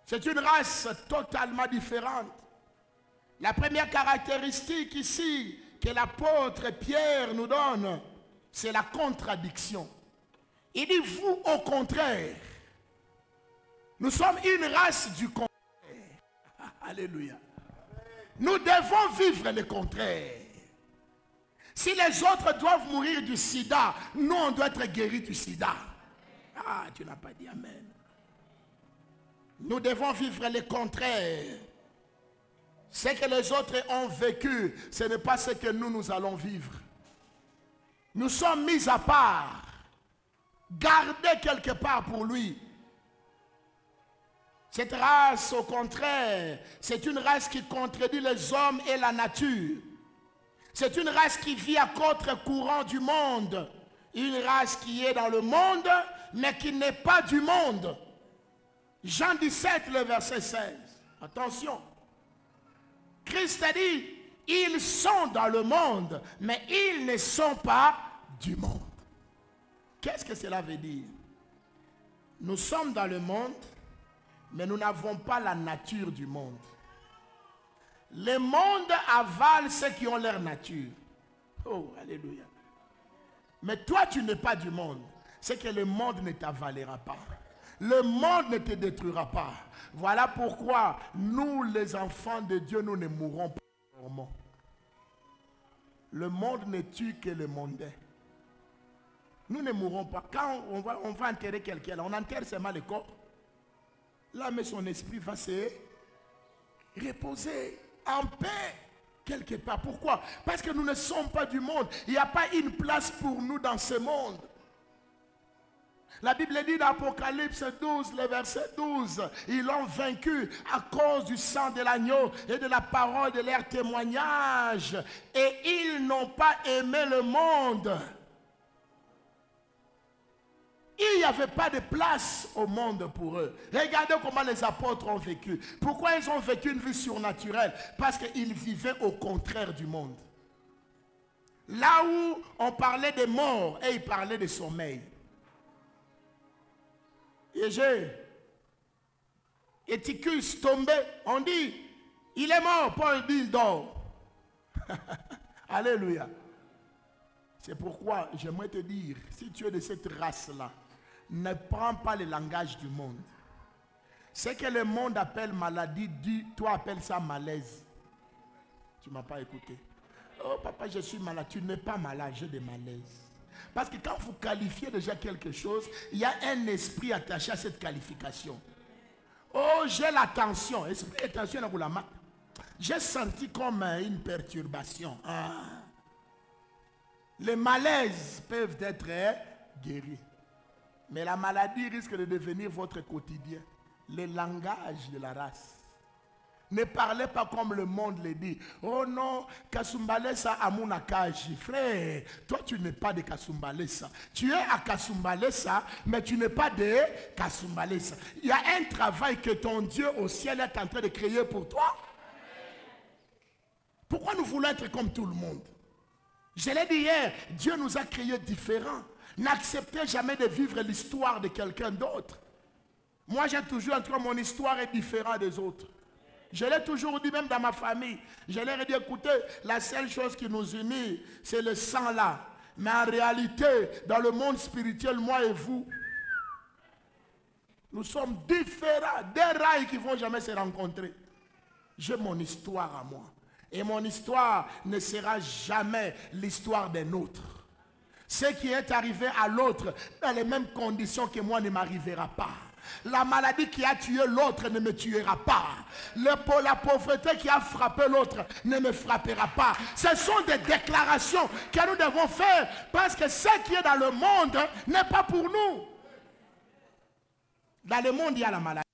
c'est une race totalement différente. La première caractéristique ici que l'apôtre Pierre nous donne, c'est la contradiction. Il dit, vous au contraire, nous sommes une race du contraire. Alléluia. Nous devons vivre le contraire. Si les autres doivent mourir du sida, nous on doit être guéris du sida. Ah, tu n'as pas dit amen. Nous devons vivre le contraire. Ce que les autres ont vécu, ce n'est pas ce que nous allons vivre. Nous sommes mis à part, gardés quelque part pour lui. Cette race, au contraire, c'est une race qui contredit les hommes et la nature. C'est une race qui vit à contre-courant du monde. une race qui est dans le monde, mais qui n'est pas du monde. Jean 17, le verset 16. Attention. Christ a dit, ils sont dans le monde, mais ils ne sont pas du monde. Qu'est-ce que cela veut dire? Nous sommes dans le monde, mais nous n'avons pas la nature du monde. Le monde avale ceux qui ont leur nature. Oh, alléluia. Mais toi, tu n'es pas du monde. C'est que le monde ne t'avalera pas. Le monde ne te détruira pas. Voilà pourquoi nous, les enfants de Dieu, nous ne mourrons pas. Le monde ne tue que le mondain. Nous ne mourrons pas. Quand on va enterrer quelqu'un, on enterre seulement le corps. Là, mais son esprit va se reposer en paix quelque part. Pourquoi? Parce que nous ne sommes pas du monde. Il n'y a pas une place pour nous dans ce monde. La Bible dit dans Apocalypse 12, le verset 12, ils l'ont vaincu à cause du sang de l'agneau et de la parole de leur témoignage. Et ils n'ont pas aimé le monde. Il n'y avait pas de place au monde pour eux. Regardez comment les apôtres ont vécu. Pourquoi ils ont vécu une vie surnaturelle? Parce qu'ils vivaient au contraire du monde. Là où on parlait de mort, et ils parlaient de sommeil. Éticus tombé, on dit, il est mort, Paul dit, il dort. Alléluia. C'est pourquoi j'aimerais te dire, si tu es de cette race-là, ne prends pas le langage du monde. Ce que le monde appelle maladie, toi appelles ça malaise. Tu ne m'as pas écouté. Oh papa, je suis malade. Tu n'es pas malade, j'ai des malaises. Parce que quand vous qualifiez déjà quelque chose, il y a un esprit attaché à cette qualification. Oh, j'ai la tension. Esprit et tension, j'ai senti comme une perturbation. Ah. Les malaises peuvent être guéris. Mais la maladie risque de devenir votre quotidien. Le langage de la race. Ne parlez pas comme le monde le dit. Oh non, Kasumbalesa Amunakaji. Frère, toi tu n'es pas de Kasumbalesa. Tu es à Kasumbalesa, mais tu n'es pas de Kasumbalesa. Il y a un travail que ton Dieu au ciel est en train de créer pour toi. Pourquoi nous voulons être comme tout le monde? Je l'ai dit hier, Dieu nous a créés différents. N'acceptez jamais de vivre l'histoire de quelqu'un d'autre. Moi j'ai toujours en tout cas mon histoire est différente des autres. Je l'ai toujours dit, même dans ma famille. Je leur ai dit, écoutez, la seule chose qui nous unit, c'est le sang là. Mais en réalité, dans le monde spirituel, moi et vous, nous sommes différents. Des rails qui ne vont jamais se rencontrer. J'ai mon histoire à moi. Et mon histoire ne sera jamais l'histoire d'un autre. Ce qui est arrivé à l'autre, dans les mêmes conditions que moi, ne m'arrivera pas. La maladie qui a tué l'autre ne me tuera pas. La pauvreté qui a frappé l'autre ne me frappera pas. Ce sont des déclarations que nous devons faire parce que ce qui est dans le monde n'est pas pour nous. Dans le monde, il y a la maladie.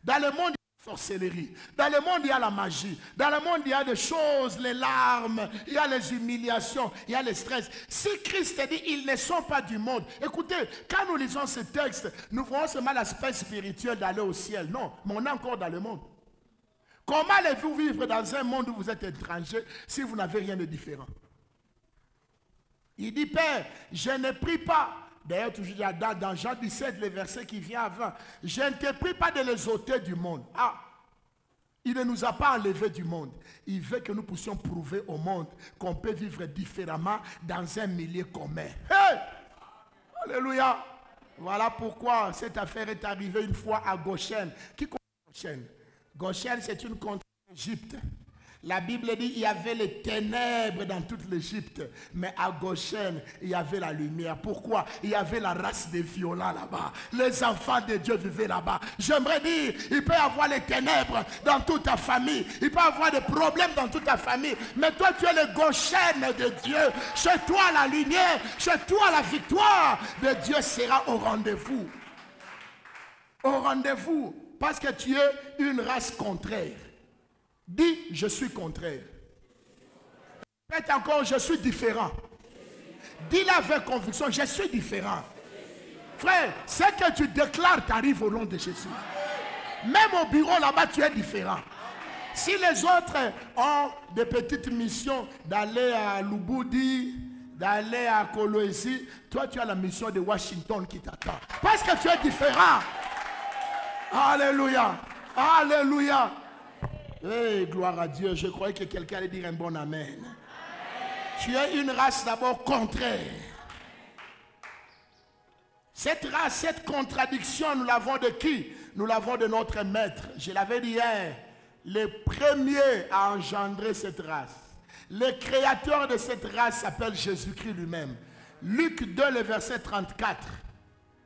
Dans le monde, il y a la sorcellerie. Dans le monde, il y a la magie. Dans le monde, il y a des choses, les larmes, il y a les humiliations, il y a le stress. Si Christ dit, ils ne sont pas du monde. Écoutez, quand nous lisons ce texte, nous voyons seulement l'aspect spirituel d'aller au ciel. Non, mais on est encore dans le monde. Comment allez-vous vivre dans un monde où vous êtes étranger si vous n'avez rien de différent? Il dit, Père, je ne prie pas. D'ailleurs, toujours dans Jean 17, le verset qui vient avant. Je ne te prie pas de les ôter du monde. Ah, il ne nous a pas enlevés du monde. Il veut que nous puissions prouver au monde qu'on peut vivre différemment dans un milieu commun. Hey! Alléluia! Voilà pourquoi cette affaire est arrivée une fois à Goshen. Qui connaît Goshen? Goshen, c'est une contrée d'Égypte. La Bible dit qu'il y avait les ténèbres dans toute l'Égypte, mais à Goshen, il y avait la lumière. Pourquoi? Il y avait la race des violents là-bas. Les enfants de Dieu vivaient là-bas. J'aimerais dire, il peut y avoir les ténèbres dans toute ta famille. Il peut y avoir des problèmes dans toute ta famille. Mais toi, tu es le Goshen de Dieu. Chez toi, la lumière, chez toi, la victoire de Dieu sera au rendez-vous. Au rendez-vous. Parce que tu es une race contraire. Dis, je suis contraire. Répète encore, je suis différent. Dis-le avec conviction, je suis différent. Frère, ce que tu déclares t'arrive au nom de Jésus. Même au bureau là-bas, tu es différent. Si les autres ont des petites missions d'aller à Lubudi, d'aller à Kolwezi, toi tu as la mission de Washington qui t'attend. Parce que tu es différent. Alléluia. Alléluia. Hey, gloire à Dieu. Je croyais que quelqu'un allait dire un bon amen. Tu es une race d'abord contraire. Cette race, cette contradiction, nous l'avons de qui? Nous l'avons de notre maître. Je l'avais dit hier. Le premier à engendrer cette race. Le créateur de cette race s'appelle Jésus-Christ lui-même. Luc 2, le verset 34.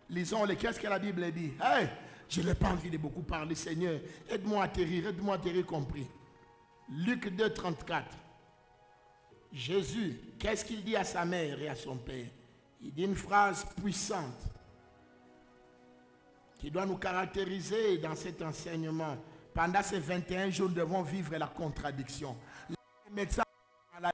Lisons-le. Qu'est-ce que la Bible dit? Hey, je n'ai pas envie de beaucoup parler, Seigneur. Aide-moi à atterrir compris. Luc 2, 34. Jésus, qu'est-ce qu'il dit à sa mère et à son père? Il dit une phrase puissante qui doit nous caractériser dans cet enseignement. Pendant ces 21 jours, nous devons vivre la contradiction. Les médecins ont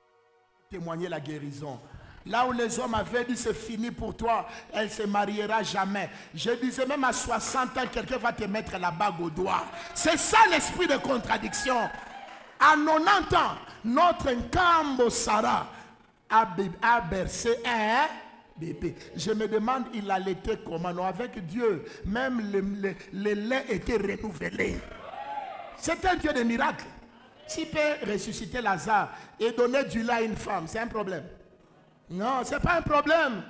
témoigné la guérison. Là où les hommes avaient dit c'est fini pour toi, elle ne se mariera jamais. Je disais même à 60 ans, quelqu'un va te mettre la bague au doigt. C'est ça l'esprit de contradiction. À 90 ans, notre Nkambo Sarah a bercé un bébé. Je me demande, il allaitait comment? Non, avec Dieu, même le lait était renouvelé. C'est un Dieu de miracles. S'il peut ressusciter Lazare et donner du lait à une femme, c'est un problème. Non, ce n'est pas un problème.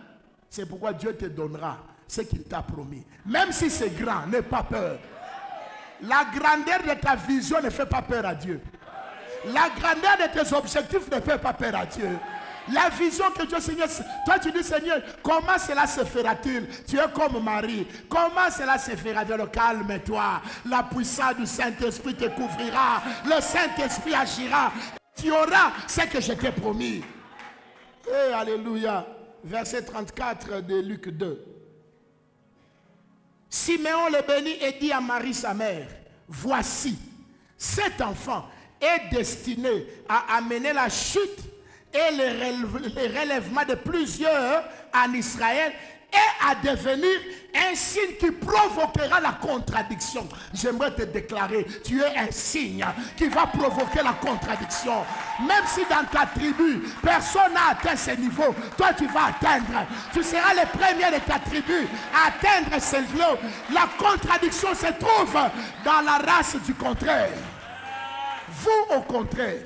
C'est pourquoi Dieu te donnera ce qu'il t'a promis. Même si c'est grand, n'aie pas peur. La grandeur de ta vision ne fait pas peur à Dieu. La grandeur de tes objectifs ne fait pas peur à Dieu. La vision que Dieu, Seigneur, toi tu dis, Seigneur, comment cela se fera-t-il? Tu es comme Marie. Comment cela se fera-t-il? Calme-toi. La puissance du Saint-Esprit te couvrira. Le Saint-Esprit agira. Tu auras ce que je t'ai promis. Et alléluia. Verset 34 de Luc 2. Siméon le bénit et dit à Marie sa mère, voici, cet enfant est destiné à amener la chute et le relèvement de plusieurs en Israël et à devenir un signe qui provoquera la contradiction. J'aimerais te déclarer, tu es un signe qui va provoquer la contradiction. Même si dans ta tribu, personne n'a atteint ce niveau, toi tu vas atteindre. Tu seras le premier de ta tribu à atteindre ce niveau. La contradiction se trouve dans la race du contraire. Vous, au contraire,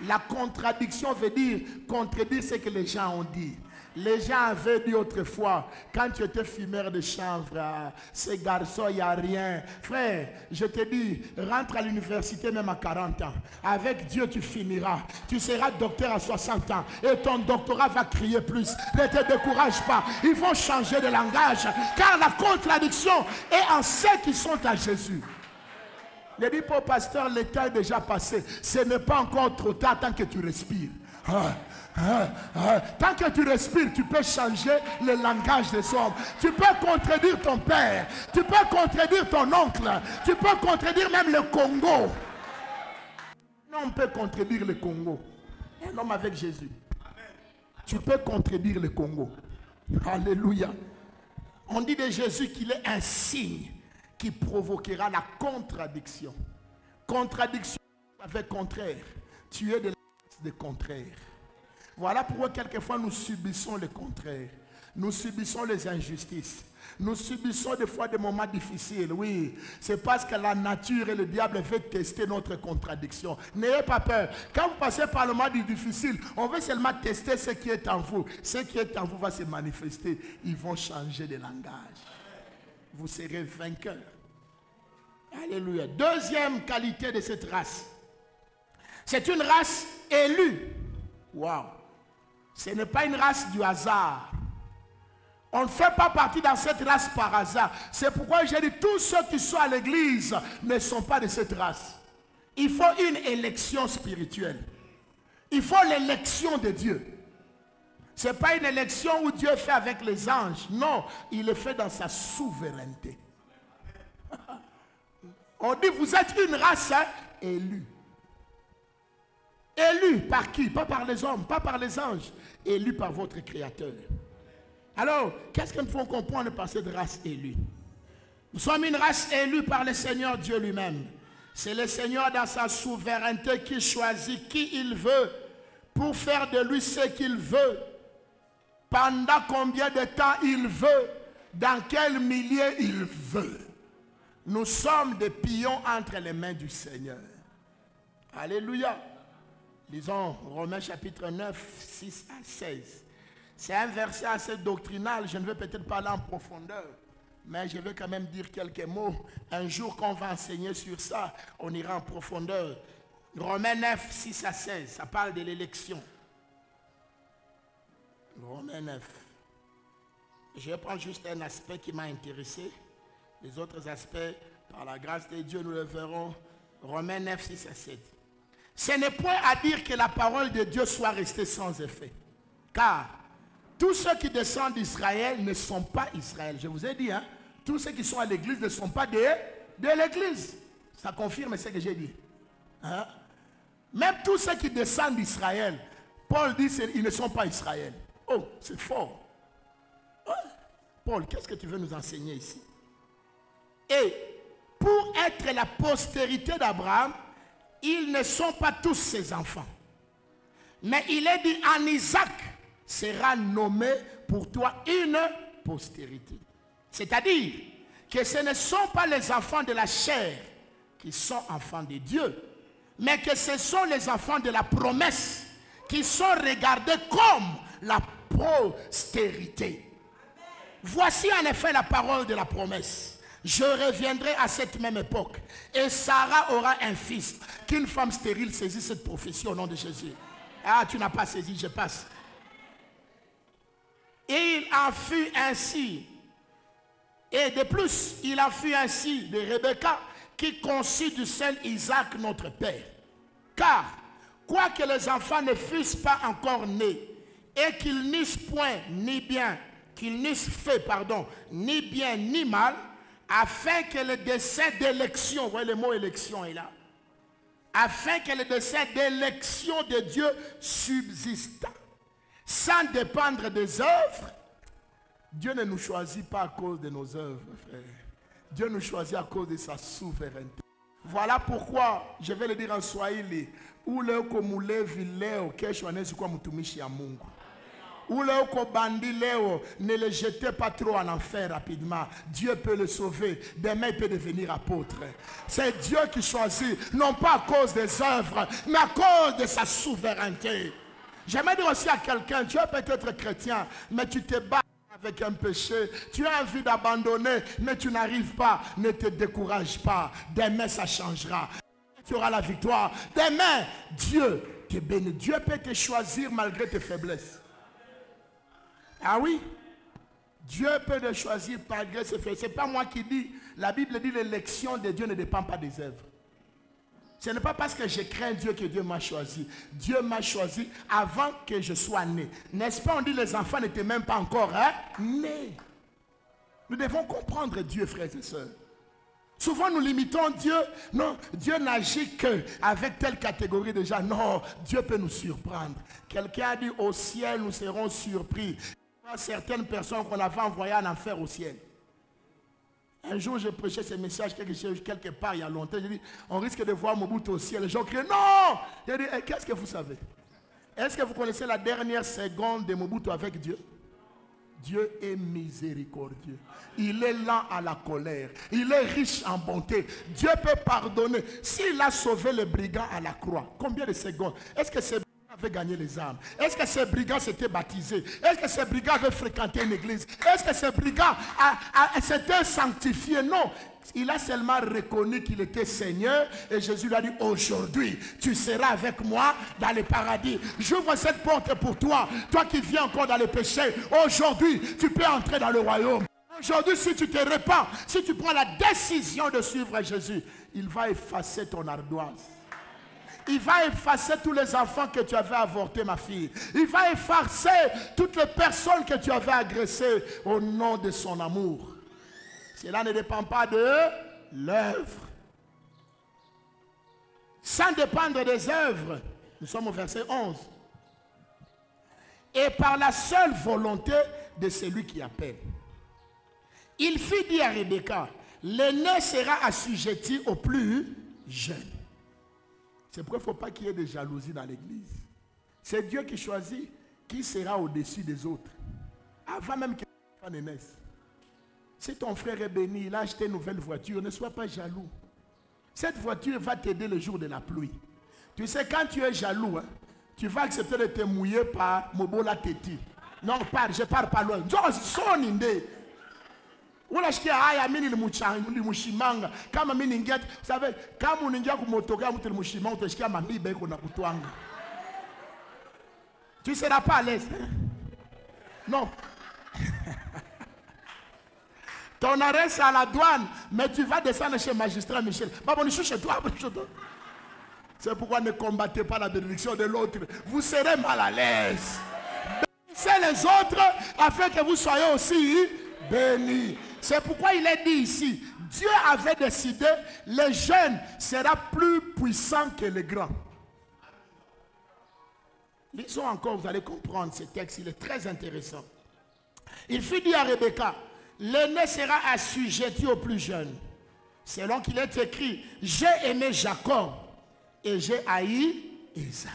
la contradiction veut dire contredire ce que les gens ont dit. Les gens avaient dit autrefois, quand tu étais fumeur de chanvre, ces garçons, il n'y a rien. Frère, je te dis, rentre à l'université même à 40 ans. Avec Dieu, tu finiras. Tu seras docteur à 60 ans. Et ton doctorat va crier plus. Ne te décourage pas. Ils vont changer de langage. Car la contradiction est en ceux qui sont à Jésus. Il dit pour pasteur, le temps est déjà passé. Ce n'est pas encore trop tard tant que tu respires. Tant que tu respires, tu peux changer le langage des hommes. Tu peux contredire ton père. Tu peux contredire ton oncle. Tu peux contredire même le Congo. Non, on peut contredire le Congo. Un homme avec Jésus. Tu peux contredire le Congo. Alléluia. On dit de Jésus qu'il est un signe qui provoquera la contradiction. Contradiction avec contraire. Tu es de la race de contraire. Voilà pourquoi quelquefois nous subissons le contraire. Nous subissons les injustices. Nous subissons des fois des moments difficiles. Oui, c'est parce que la nature et le diable veulent tester notre contradiction. N'ayez pas peur. Quand vous passez par le moment difficile, on veut seulement tester ce qui est en vous. Ce qui est en vous va se manifester. Ils vont changer de langage. Vous serez vainqueurs. Alléluia. Deuxième qualité de cette race. C'est une race élue. Waouh. Ce n'est pas une race du hasard. On ne fait pas partie dans cette race par hasard. C'est pourquoi j'ai dit tous ceux qui sont à l'église ne sont pas de cette race. Il faut une élection spirituelle. Il faut l'élection de Dieu. Ce n'est pas une élection où Dieu fait avec les anges. Non, il le fait dans sa souveraineté. On dit vous êtes une race élue. Élu par qui? Pas par les hommes, pas par les anges. Élu par votre Créateur. Alors, qu'est-ce que nous faut comprendre par cette race élue? Nous sommes une race élue par le Seigneur Dieu lui-même. C'est le Seigneur dans sa souveraineté qui choisit qui il veut pour faire de lui ce qu'il veut. Pendant combien de temps il veut, dans quel milieu il veut. Nous sommes des pions entre les mains du Seigneur. Alléluia. Lisons Romains chapitre 9, 6 à 16. C'est un verset assez doctrinal, je ne vais peut-être pas aller en profondeur, mais je vais quand même dire quelques mots. Un jour qu'on va enseigner sur ça, on ira en profondeur. Romains 9, 6 à 16, ça parle de l'élection. Romains 9. Je vais prendre juste un aspect qui m'a intéressé. Les autres aspects, par la grâce de Dieu, nous le verrons. Romains 9, 6 à 7. Ce n'est point à dire que la parole de Dieu soit restée sans effet. Car tous ceux qui descendent d'Israël ne sont pas Israël. Je vous ai dit, hein, tous ceux qui sont à l'église ne sont pas de l'église. Ça confirme ce que j'ai dit. Hein? Même tous ceux qui descendent d'Israël, Paul dit qu'ils ne sont pas Israël. Oh, c'est fort. Ouais. Paul, qu'est-ce que tu veux nous enseigner ici? Et pour être la postérité d'Abraham, ils ne sont pas tous ses enfants. Mais il est dit, en Isaac sera nommé pour toi une postérité. C'est-à-dire que ce ne sont pas les enfants de la chair qui sont enfants de Dieu, mais que ce sont les enfants de la promesse qui sont regardés comme la postérité. Voici en effet la parole de la promesse. Je reviendrai à cette même époque et Sarah aura un fils. Qu'une femme stérile saisisse cette prophétie au nom de Jésus. Ah, tu n'as pas saisi, je passe. Et il en fut ainsi. Et de plus, il en fut ainsi de Rebecca qui conçut du seul Isaac notre père. Car, quoique les enfants ne fussent pas encore nés et qu'ils n'eussent point ni bien, qu'ils n'eussent fait, ni bien ni mal, afin que le dessein d'élection, vous voyez le mot élection est là, afin que le dessein d'élection de Dieu subsista, sans dépendre des œuvres. Dieu ne nous choisit pas à cause de nos œuvres, frère. Dieu nous choisit à cause de sa souveraineté. Voilà pourquoi, je vais le dire en Swahili, ule uko mulevi leo, kesho anaweza kuwa mtumishi ya Mungu. Ule uko bandi leo, ne le jetez pas trop en enfer rapidement. Dieu peut le sauver. Demain, il peut devenir apôtre. C'est Dieu qui choisit, non pas à cause des œuvres, mais à cause de sa souveraineté. J'aimerais dire aussi à quelqu'un, tu es peut-être chrétien, mais tu te bats avec un péché. Tu as envie d'abandonner, mais tu n'arrives pas. Ne te décourage pas. Demain, ça changera. Tu auras la victoire. Demain, Dieu te bénit. Dieu peut te choisir malgré tes faiblesses. Ah oui, Dieu peut te choisir malgré ses faiblesses. Ce n'est pas moi qui dis. La Bible dit l'élection de Dieu ne dépend pas des œuvres. Ce n'est pas parce que je crains Dieu que Dieu m'a choisi. Dieu m'a choisi avant que je sois né. N'est-ce pas, on dit les enfants n'étaient même pas encore nés. Nous devons comprendre Dieu, frères et sœurs. Souvent nous limitons Dieu. Non, Dieu n'agit qu'avec telle catégorie de gens. Non, Dieu peut nous surprendre. Quelqu'un a dit au ciel nous serons surpris. Il y a certaines personnes qu'on avait envoyées en enfer au ciel. Un jour, je prêchais ce message quelque part il y a longtemps. J'ai dit, on risque de voir Mobutu au ciel. Les gens crient, non! J'ai dit, qu'est-ce que vous savez? Est-ce que vous connaissez la dernière seconde de Mobutu avec Dieu? Dieu est miséricordieux. Il est lent à la colère. Il est riche en bonté. Dieu peut pardonner. S'il a sauvé les brigands à la croix, combien de secondes? Est-ce que ces brigands avaient gagné les âmes? Est-ce que ces brigands s'étaient baptisés? Est-ce que ces brigands avaient fréquenté une église? Est-ce que ces brigands s'étaient sanctifiés? Non. Il a seulement reconnu qu'il était Seigneur et Jésus lui a dit, aujourd'hui, tu seras avec moi dans le paradis. J'ouvre cette porte pour toi. Toi qui viens encore dans le péché, aujourd'hui, tu peux entrer dans le royaume. Aujourd'hui, si tu te répands, si tu prends la décision de suivre Jésus, il va effacer ton ardoise. Il va effacer tous les enfants que tu avais avortés, ma fille. Il va effacer toutes les personnes que tu avais agressées au nom de son amour. Cela ne dépend pas de l'œuvre. Sans dépendre des œuvres, Nous sommes au verset 11. Et par la seule volonté de celui qui appelle. Il fit dire à Rebecca, l'aîné sera assujetti au plus jeune. C'est pourquoi il ne faut pas qu'il y ait de jalousie dans l'église. C'est Dieu qui choisit qui sera au-dessus des autres. Avant même que l'enfant ne naisse. Si ton frère est béni, il a acheté une nouvelle voiture, ne sois pas jaloux. Cette voiture va t'aider le jour de la pluie. Tu sais, quand tu es jaloux, hein, tu vas accepter de te mouiller par Mobola Teti. Non, je parle pas loin. Son inde. Unashikia haya mimi nilimushimanga kama mimi ningia, sabe kama uningia kumotoka mtu nilimushimanga utashikia mamiba iko na kutwanga. Tu seras pas à l'aise. Non. Ton arrêt c'est à la douane, mais tu vas descendre chez magistrat Michel. Baboni chez toi, c'est pourquoi ne combattez pas la bénédiction de l'autre. Vous serez mal à l'aise. Bénissez les autres afin que vous soyez aussi bénis. C'est pourquoi il est dit ici, Dieu avait décidé, le jeune sera plus puissant que le grand. Lisons encore, vous allez comprendre ce texte, il est très intéressant. Il fut dit à Rebecca, l'aîné sera assujetti au plus jeune. Selon qu'il est écrit, j'ai aimé Jacob et j'ai haï Isaïe.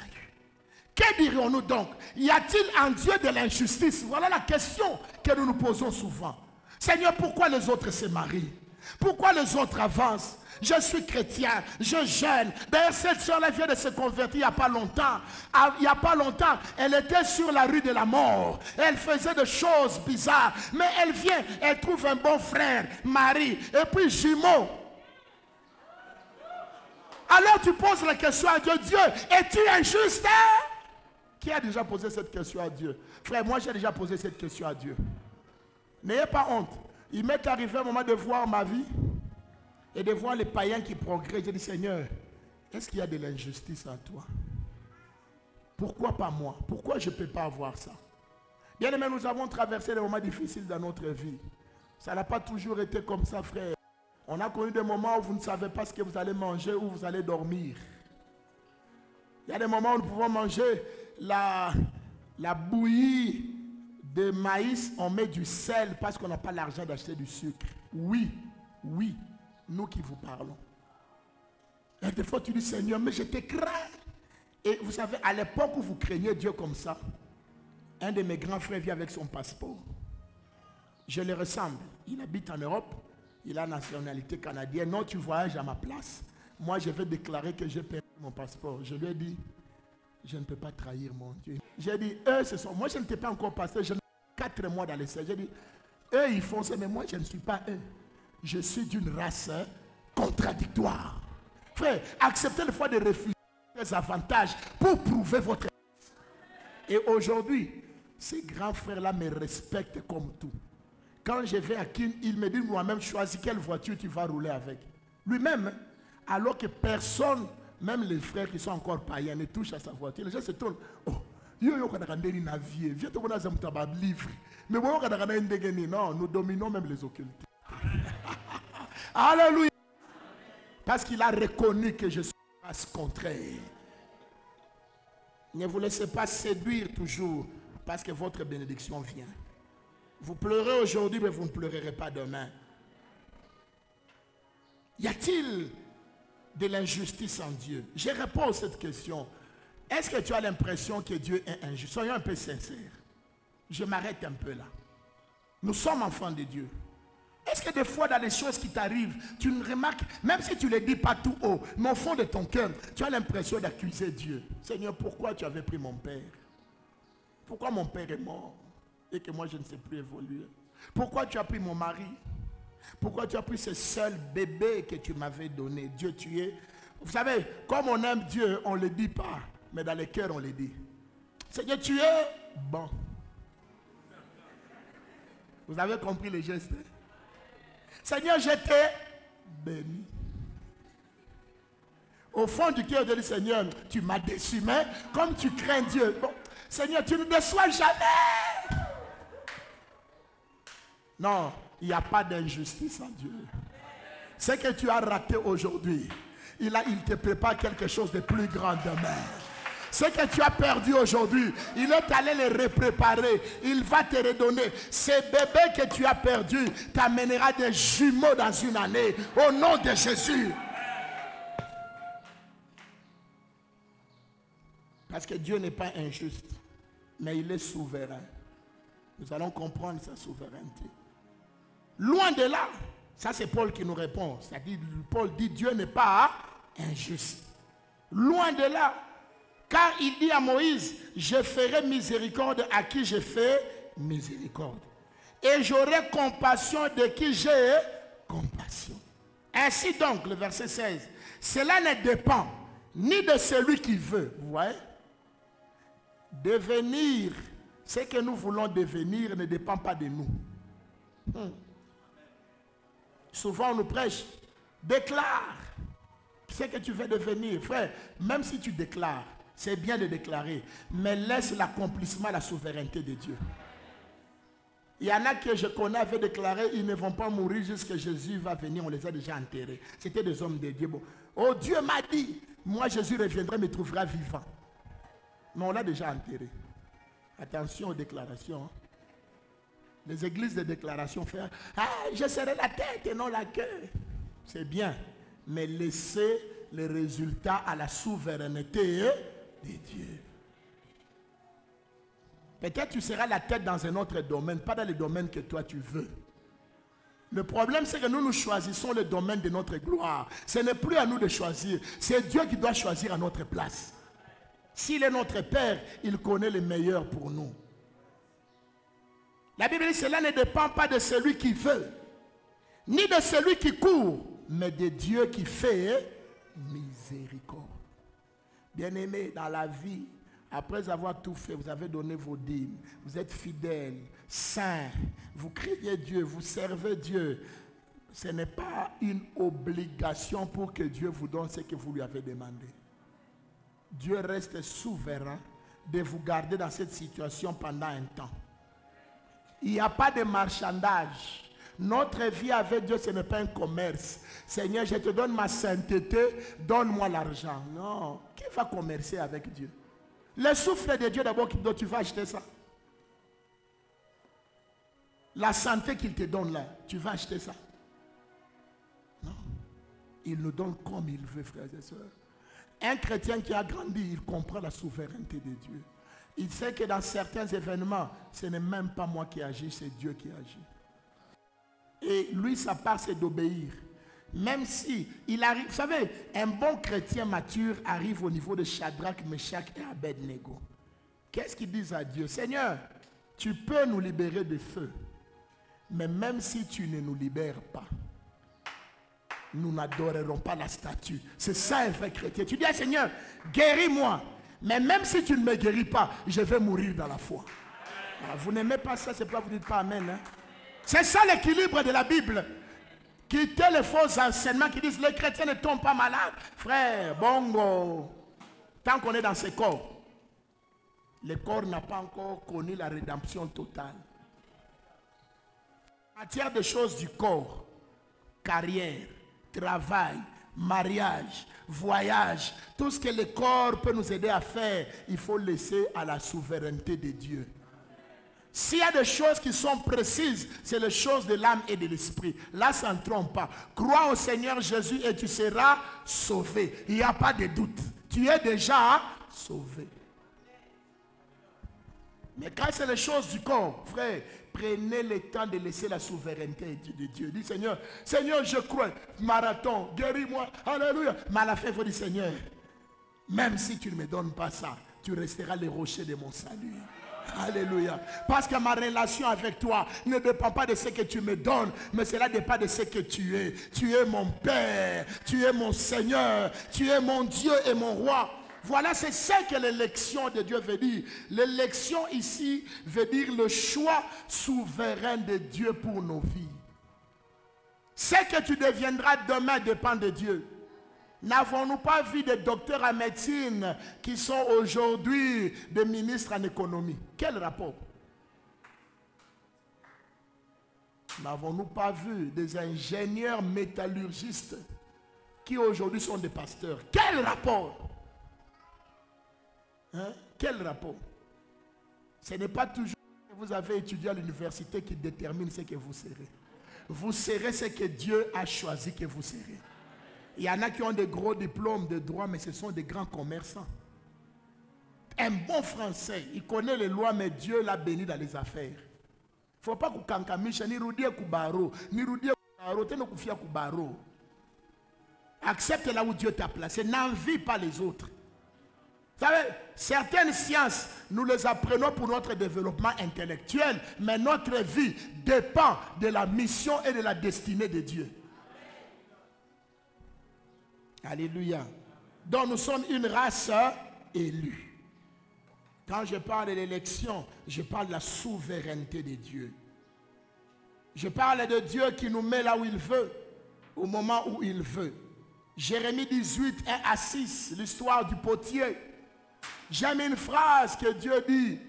Que dirions-nous donc? Y a-t-il en Dieu de l'injustice? Voilà la question que nous nous posons souvent. Seigneur, pourquoi les autres se marient? Pourquoi les autres avancent? Je suis chrétien, je jeûne. D'ailleurs, cette soeur-là vient de se convertir il n'y a pas longtemps. Il n'y a pas longtemps, elle était sur la rue de la mort. Elle faisait des choses bizarres. Mais elle vient, elle trouve un bon frère, mari, et puis jumeau. Alors tu poses la question à Dieu, Dieu, es-tu injuste? Qui a déjà posé cette question à Dieu? Frère, moi j'ai déjà posé cette question à Dieu. N'ayez pas honte. Il m'est arrivé un moment de voir ma vie et de voir les païens qui progressent. J'ai dit, Seigneur, est-ce qu'il y a de l'injustice en toi? Pourquoi pas moi? Pourquoi je ne peux pas avoir ça? Bien aimé, nous avons traversé des moments difficiles dans notre vie. Ça n'a pas toujours été comme ça, frère. On a connu des moments où vous ne savez pas ce que vous allez manger, où vous allez dormir. Il y a des moments où nous pouvons manger la bouillie de maïs, on met du sel parce qu'on n'a pas l'argent d'acheter du sucre. Oui, oui, nous qui vous parlons. Et des fois tu dis, Seigneur, mais je te crains. Et vous savez, à l'époque où vous craignez Dieu comme ça, un de mes grands frères vient avec son passeport. Je le ressemble. Il habite en Europe. Il a la nationalité canadienne. Non, tu voyages à ma place. Moi, je vais déclarer que j'ai perdu mon passeport. Je lui ai dit, je ne peux pas trahir mon Dieu. J'ai dit, eux, ce sont... Moi, je n'étais pas encore pasteur. Je n'ai 4 mois dans les cercles. J'ai dit, eux, ils font ça, mais moi, je ne suis pas eux. Je suis d'une race contradictoire. Frère, acceptez le fois de refuser les avantages pour prouver votre race. Et aujourd'hui, ces grands frères-là me respectent comme tout. Quand je vais à Kin, il me dit moi-même, choisis quelle voiture tu vas rouler avec. Lui-même, alors que personne, même les frères qui sont encore païens, ne touchent à sa voiture. Les gens se tournent. Oh, viens te voir dans un livre. Mais non, nous dominons même les occultés. Alléluia. Parce qu'il a reconnu que je suis face contraire. Ne vous laissez pas séduire toujours parce que votre bénédiction vient. Vous pleurez aujourd'hui, mais vous ne pleurerez pas demain. Y a-t-il de l'injustice en Dieu? Je réponds à cette question. Est-ce que tu as l'impression que Dieu est injuste? Soyons un peu sincères. Je m'arrête un peu là. Nous sommes enfants de Dieu. Est-ce que des fois dans les choses qui t'arrivent, tu ne remarques, même si tu ne les dis pas tout haut, mais au fond de ton cœur, tu as l'impression d'accuser Dieu? Seigneur, pourquoi tu avais pris mon père? Pourquoi mon père est mort? Et que moi je ne sais plus évoluer. Pourquoi tu as pris mon mari? Pourquoi tu as pris ce seul bébé que tu m'avais donné? Dieu, tu es... Vous savez, comme on aime Dieu, on ne le dit pas. Mais dans les cœurs, on le dit. Seigneur, tu es bon. Vous avez compris le geste? Seigneur, je t'ai béni. Au fond du cœur, de dire, Seigneur, tu m'as déçu. Mais comme tu crains Dieu, bon, Seigneur, tu ne déçois jamais. Non, il n'y a pas d'injustice en Dieu. Ce que tu as raté aujourd'hui, il te prépare quelque chose de plus grand demain. Ce que tu as perdu aujourd'hui, il est allé les repréparer. Il va te redonner. Ces bébés que tu as perdus t'amènera des jumeaux dans une année. Au nom de Jésus. Parce que Dieu n'est pas injuste, mais il est souverain. Nous allons comprendre sa souveraineté. Loin de là, ça c'est Paul qui nous répond. C'est-à-dire, Paul dit Dieu n'est pas injuste. Loin de là, car il dit à Moïse, je ferai miséricorde à qui je fais miséricorde. Et j'aurai compassion de qui j'ai compassion. Ainsi donc, le verset 16, cela ne dépend ni de celui qui veut, vous voyez. Devenir, ce que nous voulons devenir ne dépend pas de nous. Souvent on nous prêche, déclare ce que tu veux devenir. Frère, même si tu déclares, c'est bien de déclarer, mais laisse l'accomplissement à la souveraineté de Dieu. Il y en a que je connais avaient déclaré, ils ne vont pas mourir jusqu'à Jésus va venir, on les a déjà enterrés. C'était des hommes de Dieu. Bon. Oh, Dieu m'a dit, moi Jésus reviendra, me trouvera vivant. Mais on l'a déjà enterré. Attention aux déclarations. Les églises de déclaration, frère. Ah, je serai la tête et non la queue. C'est bien. Mais laissez les résultats à la souveraineté de Dieu. Peut-être tu seras la tête dans un autre domaine, pas dans le domaine que toi tu veux. Le problème, c'est que nous choisissons le domaine de notre gloire. Ce n'est plus à nous de choisir. C'est Dieu qui doit choisir à notre place. S'il est notre Père, il connaît le meilleur pour nous. La Bible dit, cela ne dépend pas de celui qui veut, ni de celui qui court, mais de Dieu qui fait miséricorde. Bien-aimés, dans la vie, après avoir tout fait, vous avez donné vos dîmes, vous êtes fidèles, saints, vous criez Dieu, vous servez Dieu. Ce n'est pas une obligation pour que Dieu vous donne ce que vous lui avez demandé. Dieu reste souverain de vous garder dans cette situation pendant un temps. Il n'y a pas de marchandage. Notre vie avec Dieu, ce n'est pas un commerce. Seigneur, je te donne ma sainteté, donne-moi l'argent. Non. Qui va commercer avec Dieu? Le souffle de Dieu d'abord, dont tu vas acheter ça. La santé qu'il te donne là, tu vas acheter ça. Non. Il nous donne comme il veut, frères et sœurs. Un chrétien qui a grandi, il comprend la souveraineté de Dieu. Il sait que dans certains événements, ce n'est même pas moi qui agis, c'est Dieu qui agit. Et lui, sa part, c'est d'obéir. Même si il arrive, vous savez, un bon chrétien mature arrive au niveau de Shadrach, Meshach et Abednego. Qu'est-ce qu'ils disent à Dieu? Seigneur, tu peux nous libérer du feu, mais même si tu ne nous libères pas, nous n'adorerons pas la statue. C'est ça un vrai chrétien. Tu dis à Seigneur, guéris-moi. Mais même si tu ne me guéris pas, je vais mourir dans la foi. Alors, vous n'aimez pas ça, c'est pourquoi vous ne dites pas Amen. Hein? C'est ça l'équilibre de la Bible. Quittez les faux enseignements qui disent les chrétiens ne tombent pas malades. Frère, bongo. Tant qu'on est dans ce corps, le corps n'a pas encore connu la rédemption totale. En matière de choses du corps, carrière, travail, mariage, voyage, tout ce que le corps peut nous aider à faire, il faut laisser à la souveraineté de Dieu. S'il y a des choses qui sont précises, c'est les choses de l'âme et de l'esprit. Là, ça ne trompe pas. Crois au Seigneur Jésus et tu seras sauvé. Il n'y a pas de doute. Tu es déjà sauvé. Mais quand c'est les choses du corps, frère, prenez le temps de laisser la souveraineté de Dieu. Dis Seigneur, Seigneur, je crois, marathon, guéris-moi, alléluia. Mais à la fin, il faut dire Seigneur, même si tu ne me donnes pas ça, tu resteras le rocher de mon salut. Alléluia. Parce que ma relation avec toi ne dépend pas de ce que tu me donnes, mais cela dépend de ce que tu es. Tu es mon Père, tu es mon Seigneur, tu es mon Dieu et mon Roi. Voilà, c'est ça que l'élection de Dieu veut dire. L'élection ici veut dire le choix souverain de Dieu pour nos vies. Ce que tu deviendras demain dépend de Dieu. N'avons-nous pas vu des docteurs en médecine qui sont aujourd'hui des ministres en économie? Quel rapport? N'avons-nous pas vu des ingénieurs métallurgistes qui aujourd'hui sont des pasteurs? Quel rapport? Hein? Quel rapport? Ce n'est pas toujours ce que vous avez étudié à l'université qui détermine ce que vous serez. Vous serez ce que Dieu a choisi que vous serez. Il y en a qui ont des gros diplômes de droit, mais ce sont des grands commerçants. Un bon Français, il connaît les lois, mais Dieu l'a béni dans les affaires. Il ne faut pas que kankamisha, ni rudie kubaro, ni rudie kubaro, te no kufia kubaro. Accepte là où Dieu t'a placé, n'envie pas les autres. Vous savez, certaines sciences, nous les apprenons pour notre développement intellectuel, mais notre vie dépend de la mission et de la destinée de Dieu. Alléluia. Donc nous sommes une race élue. Quand je parle de l'élection, je parle de la souveraineté de Dieu. Je parle de Dieu qui nous met là où il veut, au moment où il veut. Jérémie 18, 1 à 6, l'histoire du potier. J'aime une phrase que Dieu dit.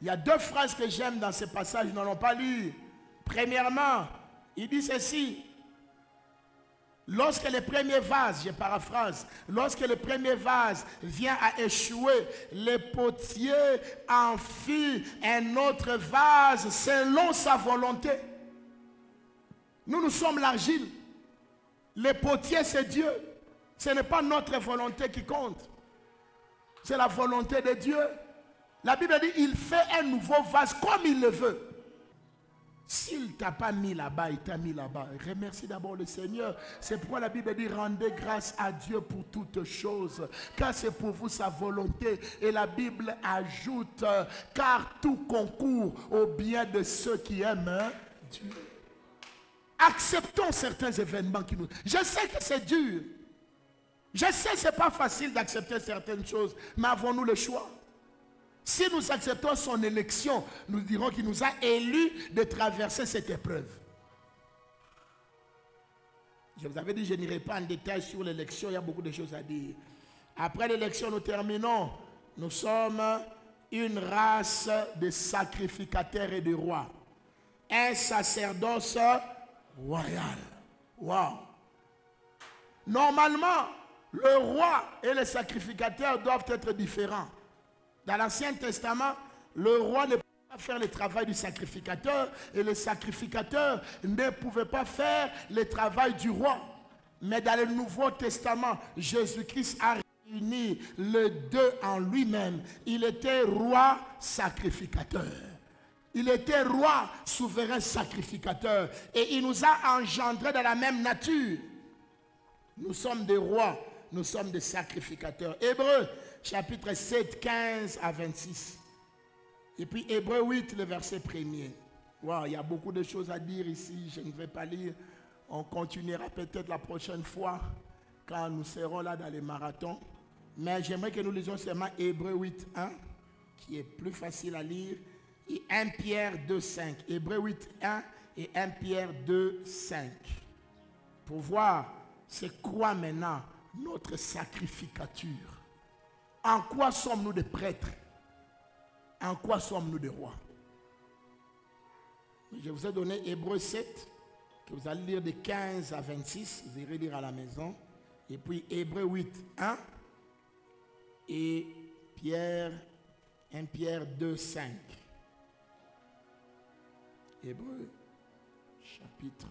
Il y a deux phrases que j'aime dans ce passage, nous n'allons pas lire. Premièrement, il dit ceci. Lorsque le premier vase, je paraphrase, lorsque le premier vase vient à échouer, le potier en fit un autre vase selon sa volonté. Nous sommes l'argile. Le potier, c'est Dieu. Ce n'est pas notre volonté qui compte. C'est la volonté de Dieu. La Bible dit, il fait un nouveau vase comme il le veut. S'il ne t'a pas mis là-bas, il t'a mis là-bas. Remercie d'abord le Seigneur. C'est pourquoi la Bible dit, rendez grâce à Dieu pour toutes choses. Car c'est pour vous sa volonté. Et la Bible ajoute, car tout concourt au bien de ceux qui aiment Dieu. Acceptons certains événements qui nous... Je sais que c'est dur. Je sais que ce n'est pas facile d'accepter certaines choses. Mais avons-nous le choix? Si nous acceptons son élection, nous dirons qu'il nous a élus de traverser cette épreuve. Je vous avais dit, je n'irai pas en détail sur l'élection, il y a beaucoup de choses à dire. Après l'élection, nous terminons. Nous sommes une race de sacrificateurs et de rois. Un sacerdoce royal. Wow. Normalement, le roi et les sacrificateurs doivent être différents. Dans l'Ancien Testament, le roi ne pouvait pas faire le travail du sacrificateur et le sacrificateur ne pouvait pas faire le travail du roi. Mais dans le Nouveau Testament, Jésus-Christ a réuni les deux en lui-même. Il était roi sacrificateur. Il était roi souverain sacrificateur. Et il nous a engendrés dans la même nature. Nous sommes des rois, nous sommes des sacrificateurs. Hébreux, chapitre 7, 15 à 26. Et puis Hébreux 8, le verset 1er. Wow, il y a beaucoup de choses à dire ici, je ne vais pas lire. On continuera peut-être la prochaine fois quand nous serons là dans les marathons. Mais j'aimerais que nous lisions seulement Hébreux 8, 1, qui est plus facile à lire, et 1 Pierre 2, 5. Hébreux 8, 1 et 1 Pierre 2, 5. Pour voir c'est quoi maintenant notre sacrificature. En quoi sommes-nous des prêtres? En quoi sommes-nous des rois? Je vous ai donné Hébreux 7, que vous allez lire de 15 à 26. Vous irez lire à la maison. Et puis Hébreux 8, 1. Et 1 Pierre 2, 5. Hébreux, chapitre...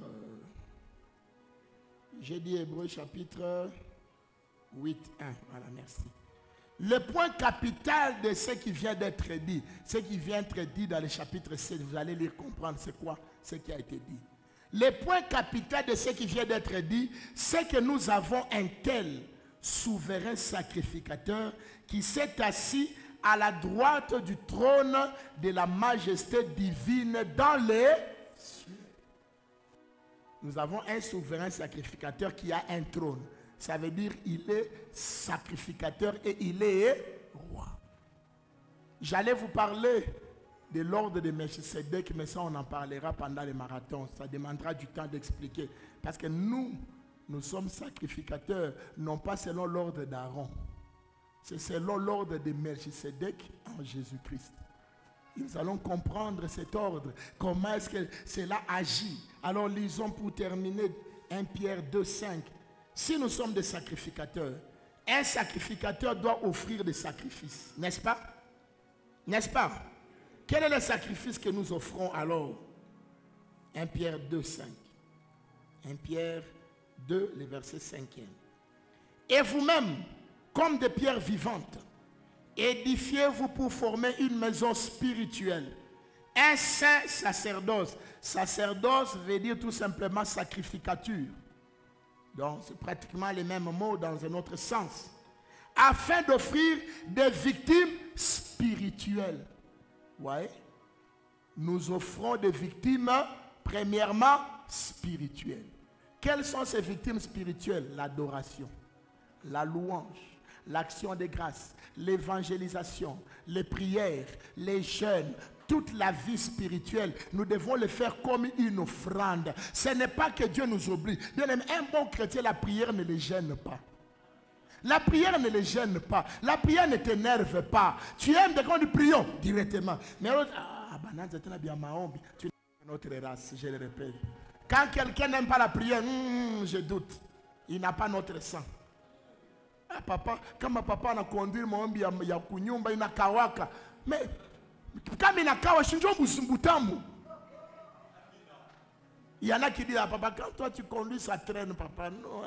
J'ai dit Hébreux, chapitre 8, 1. Voilà, merci. Le point capital de ce qui vient d'être dit, ce qui vient d'être dit dans le chapitre 7, vous allez lire, comprendre c'est quoi ce qui a été dit. Le point capital de ce qui vient d'être dit, c'est que nous avons un tel souverain sacrificateur qui s'est assis à la droite du trône de la majesté divine dans les cieux. Nous avons un souverain sacrificateur qui a un trône. Ça veut dire qu'il est sacrificateur et il est roi. J'allais vous parler de l'ordre de Melchisedec, mais ça on en parlera pendant les marathons. Ça demandera du temps d'expliquer. Parce que nous sommes sacrificateurs, non pas selon l'ordre d'Aaron. C'est selon l'ordre de Melchisedec en Jésus-Christ. Nous allons comprendre cet ordre. Comment est-ce que cela agit? Alors lisons pour terminer 1 Pierre 2, 5. Si nous sommes des sacrificateurs, Un sacrificateur doit offrir des sacrifices, n'est-ce pas? N'est-ce pas? Quel est le sacrifice que nous offrons alors? 1 Pierre 2, 5. 1 Pierre 2, le verset 5e. Et vous-même, comme des pierres vivantes, édifiez-vous pour former une maison spirituelle. Un saint sacerdoce. Sacerdoce veut dire tout simplement sacrificature. Donc c'est pratiquement les mêmes mots dans un autre sens. Afin d'offrir des victimes spirituelles. Ouais. Nous offrons des victimes, premièrement, spirituelles. Quelles sont ces victimes spirituelles? L'adoration, la louange, l'action de grâce, l'évangélisation, les prières, les jeûnes, toute la vie spirituelle. Nous devons le faire comme une offrande. Ce n'est pas que Dieu nous oblige. Bien-aimé, un bon chrétien, la prière ne le gêne pas. La prière ne les gêne pas. La prière ne t'énerve pas. Tu aimes de quand nous prions directement. Mais tu n'es pas notre race, je le répète. Quand quelqu'un n'aime pas la prière, je doute. Il n'a pas notre sang. Ah, papa, quand ma papa a conduit mon homme, il y a kunyumba, il y a kawaka. Mais quand il y a kawaka, il y en a qui disent à papa, quand toi tu conduis, ça traîne, papa. Non,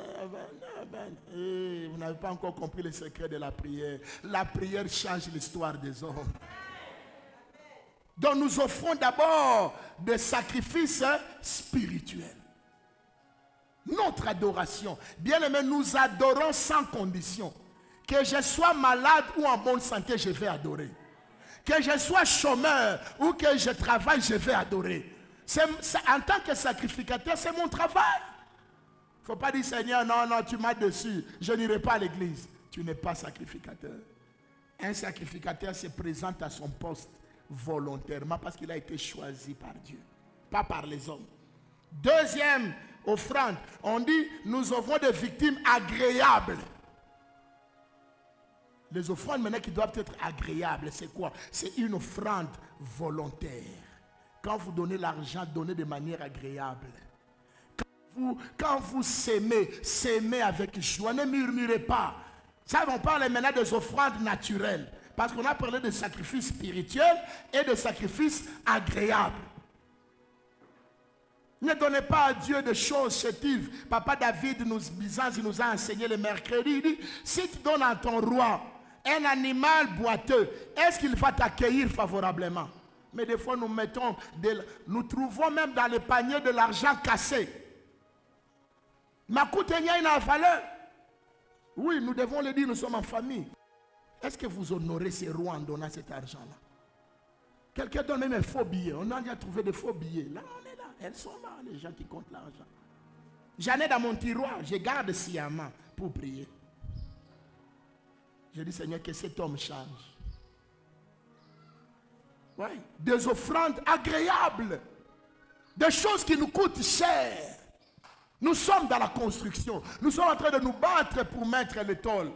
vous n'avez pas encore compris le secret de la prière. La prière change l'histoire des hommes. Donc nous offrons d'abord des sacrifices spirituels. Notre adoration. Bien aimé, nous adorons sans condition. Que je sois malade ou en bonne santé, je vais adorer. Que je sois chômeur ou que je travaille, je vais adorer. En tant que sacrificateur, c'est mon travail. Il ne faut pas dire, Seigneur, non, non, tu m'as dessus. Je n'irai pas à l'église. Tu n'es pas sacrificateur. Un sacrificateur se présente à son poste volontairement parce qu'il a été choisi par Dieu, pas par les hommes. Deuxième offrande, on dit, nous offrons des victimes agréables. Les offrandes maintenant qui doivent être agréables, c'est quoi? C'est une offrande volontaire. Quand vous donnez l'argent, donnez de manière agréable. Quand vous s'aimez avec joie, ne murmurez pas. Ça, on parle maintenant des offrandes naturelles. Parce qu'on a parlé de sacrifices spirituels et de sacrifices agréables. Ne donnez pas à Dieu des choses chétives. Papa David nous a enseigné le mercredi. Il dit, si tu donnes à ton roi un animal boiteux, est-ce qu'il va t'accueillir favorablement? Mais des fois, nous trouvons même dans les paniers de l'argent cassé. Ma coutenia n'a valeur. Oui, nous devons le dire, nous sommes en famille. Est-ce que vous honorez ces rois en donnant cet argent-là? Quelqu'un donne même un faux billet. On a déjà trouvé des faux billets. Là, on est là. Elles sont là, les gens qui comptent l'argent. J'en ai dans mon tiroir. Je garde sciemment pour prier. Je dis, Seigneur, que cet homme change. Oui, des offrandes agréables. Des choses qui nous coûtent cher. Nous sommes dans la construction. Nous sommes en train de nous battre pour mettre les tôles.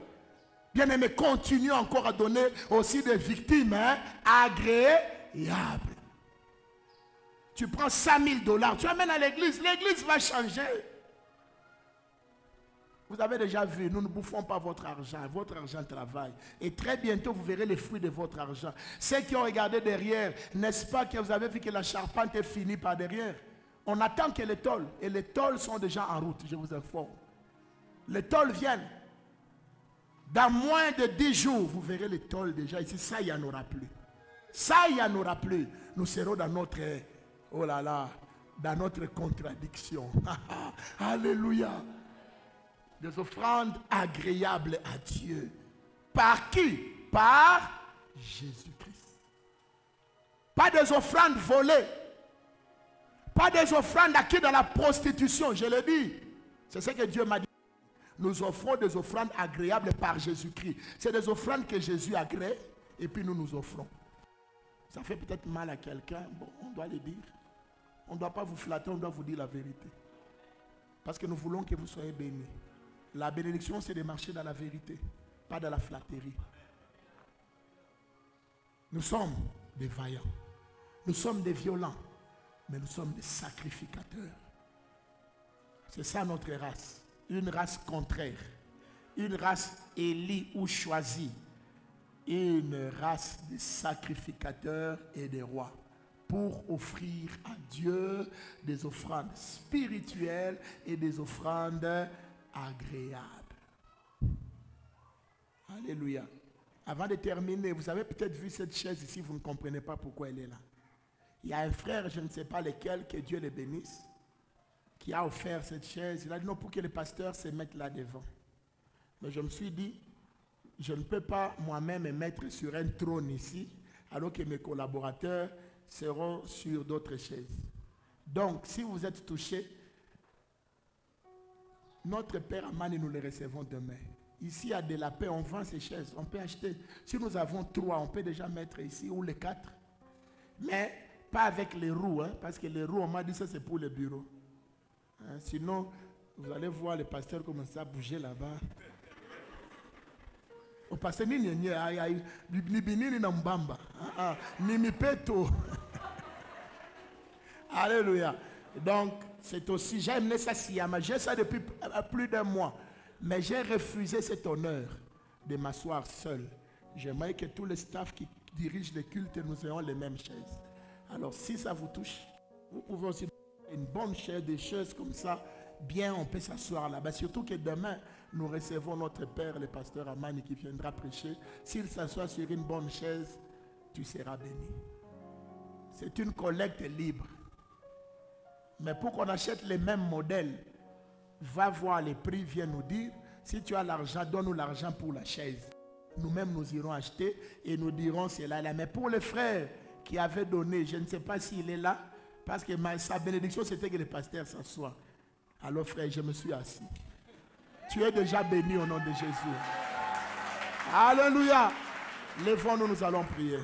Bien aimé, continuons encore à donner aussi des victimes agréables. Tu prends 5 000 $, tu amènes à l'église va changer. Vous avez déjà vu, nous ne bouffons pas votre argent travaille. Et très bientôt, vous verrez les fruits de votre argent. Ceux qui ont regardé derrière, n'est-ce pas que vous avez vu que la charpente est finie par derrière? On attend que les tôles, et les tôles sont déjà en route, je vous informe. Les tôles viennent. Dans moins de 10 jours, vous verrez les tôles déjà ici. Ça, il n'y en aura plus. Ça, il n'y en aura plus. Nous serons dans notre, oh là là, dans notre contradiction. Alléluia. Des offrandes agréables à Dieu. Par qui? Par Jésus-Christ. Pas des offrandes volées. Pas des offrandes acquises dans la prostitution. Je le dis. C'est ce que Dieu m'a dit. Nous offrons des offrandes agréables par Jésus-Christ. C'est des offrandes que Jésus agrée et puis nous nous offrons. Ça fait peut-être mal à quelqu'un. Bon, on doit le dire. On ne doit pas vous flatter, on doit vous dire la vérité. Parce que nous voulons que vous soyez bénis. La bénédiction, c'est de marcher dans la vérité, pas dans la flatterie. Nous sommes des vaillants. Nous sommes des violents. Mais nous sommes des sacrificateurs. C'est ça notre race. Une race contraire. une race élie ou choisie, une race de sacrificateurs et de rois, pour offrir à Dieu des offrandes spirituelles et des offrandes agréables. Alléluia. Avant de terminer, vous avez peut-être vu cette chaise ici, vous ne comprenez pas pourquoi elle est là. Il y a un frère, je ne sais pas lequel, que Dieu le bénisse, qui a offert cette chaise. Il a dit non, pour que les pasteurs se mettent là devant. Mais je me suis dit, je ne peux pas moi-même me mettre sur un trône ici, alors que mes collaborateurs seront sur d'autres chaises. Donc, si vous êtes touchés, notre Père Amani, nous les recevons demain. Ici, à De la Paix, on vend ces chaises. On peut acheter. Si nous avons 3, on peut déjà mettre ici, ou les 4. Mais pas avec les roues, hein, parce que les roues, on m'a dit ça, c'est pour le bureau. Hein, sinon, vous allez voir les pasteurs commencer à bouger là-bas. Au pasteur, ni binini na mbamba, ni mipeto. Alléluia. Donc, c'est aussi, j'ai amené ça Siyama, j'ai ça depuis plus d'un mois. Mais j'ai refusé cet honneur de m'asseoir seul. J'aimerais que tous les staffs qui dirigent les cultes, nous ayons les mêmes chaises. Alors, si ça vous touche, vous pouvez aussi une bonne chaise, des chaises comme ça, bien, on peut s'asseoir là-bas. Surtout que demain, nous recevons notre Père, le pasteur Amani, qui viendra prêcher. S'il s'assoit sur une bonne chaise, tu seras béni. C'est une collecte libre. Mais pour qu'on achète les mêmes modèles, va voir les prix, viens nous dire. Si tu as l'argent, donne-nous l'argent pour la chaise. Nous-mêmes, nous irons acheter et nous dirons cela là. Mais pour les frères qui avaient donné, je ne sais pas s'il est là, parce que sa bénédiction, c'était que le pasteur s'assoie. Alors frère, je me suis assis. Tu es déjà béni au nom de Jésus. Alléluia. Lèvons-nous, nous allons prier.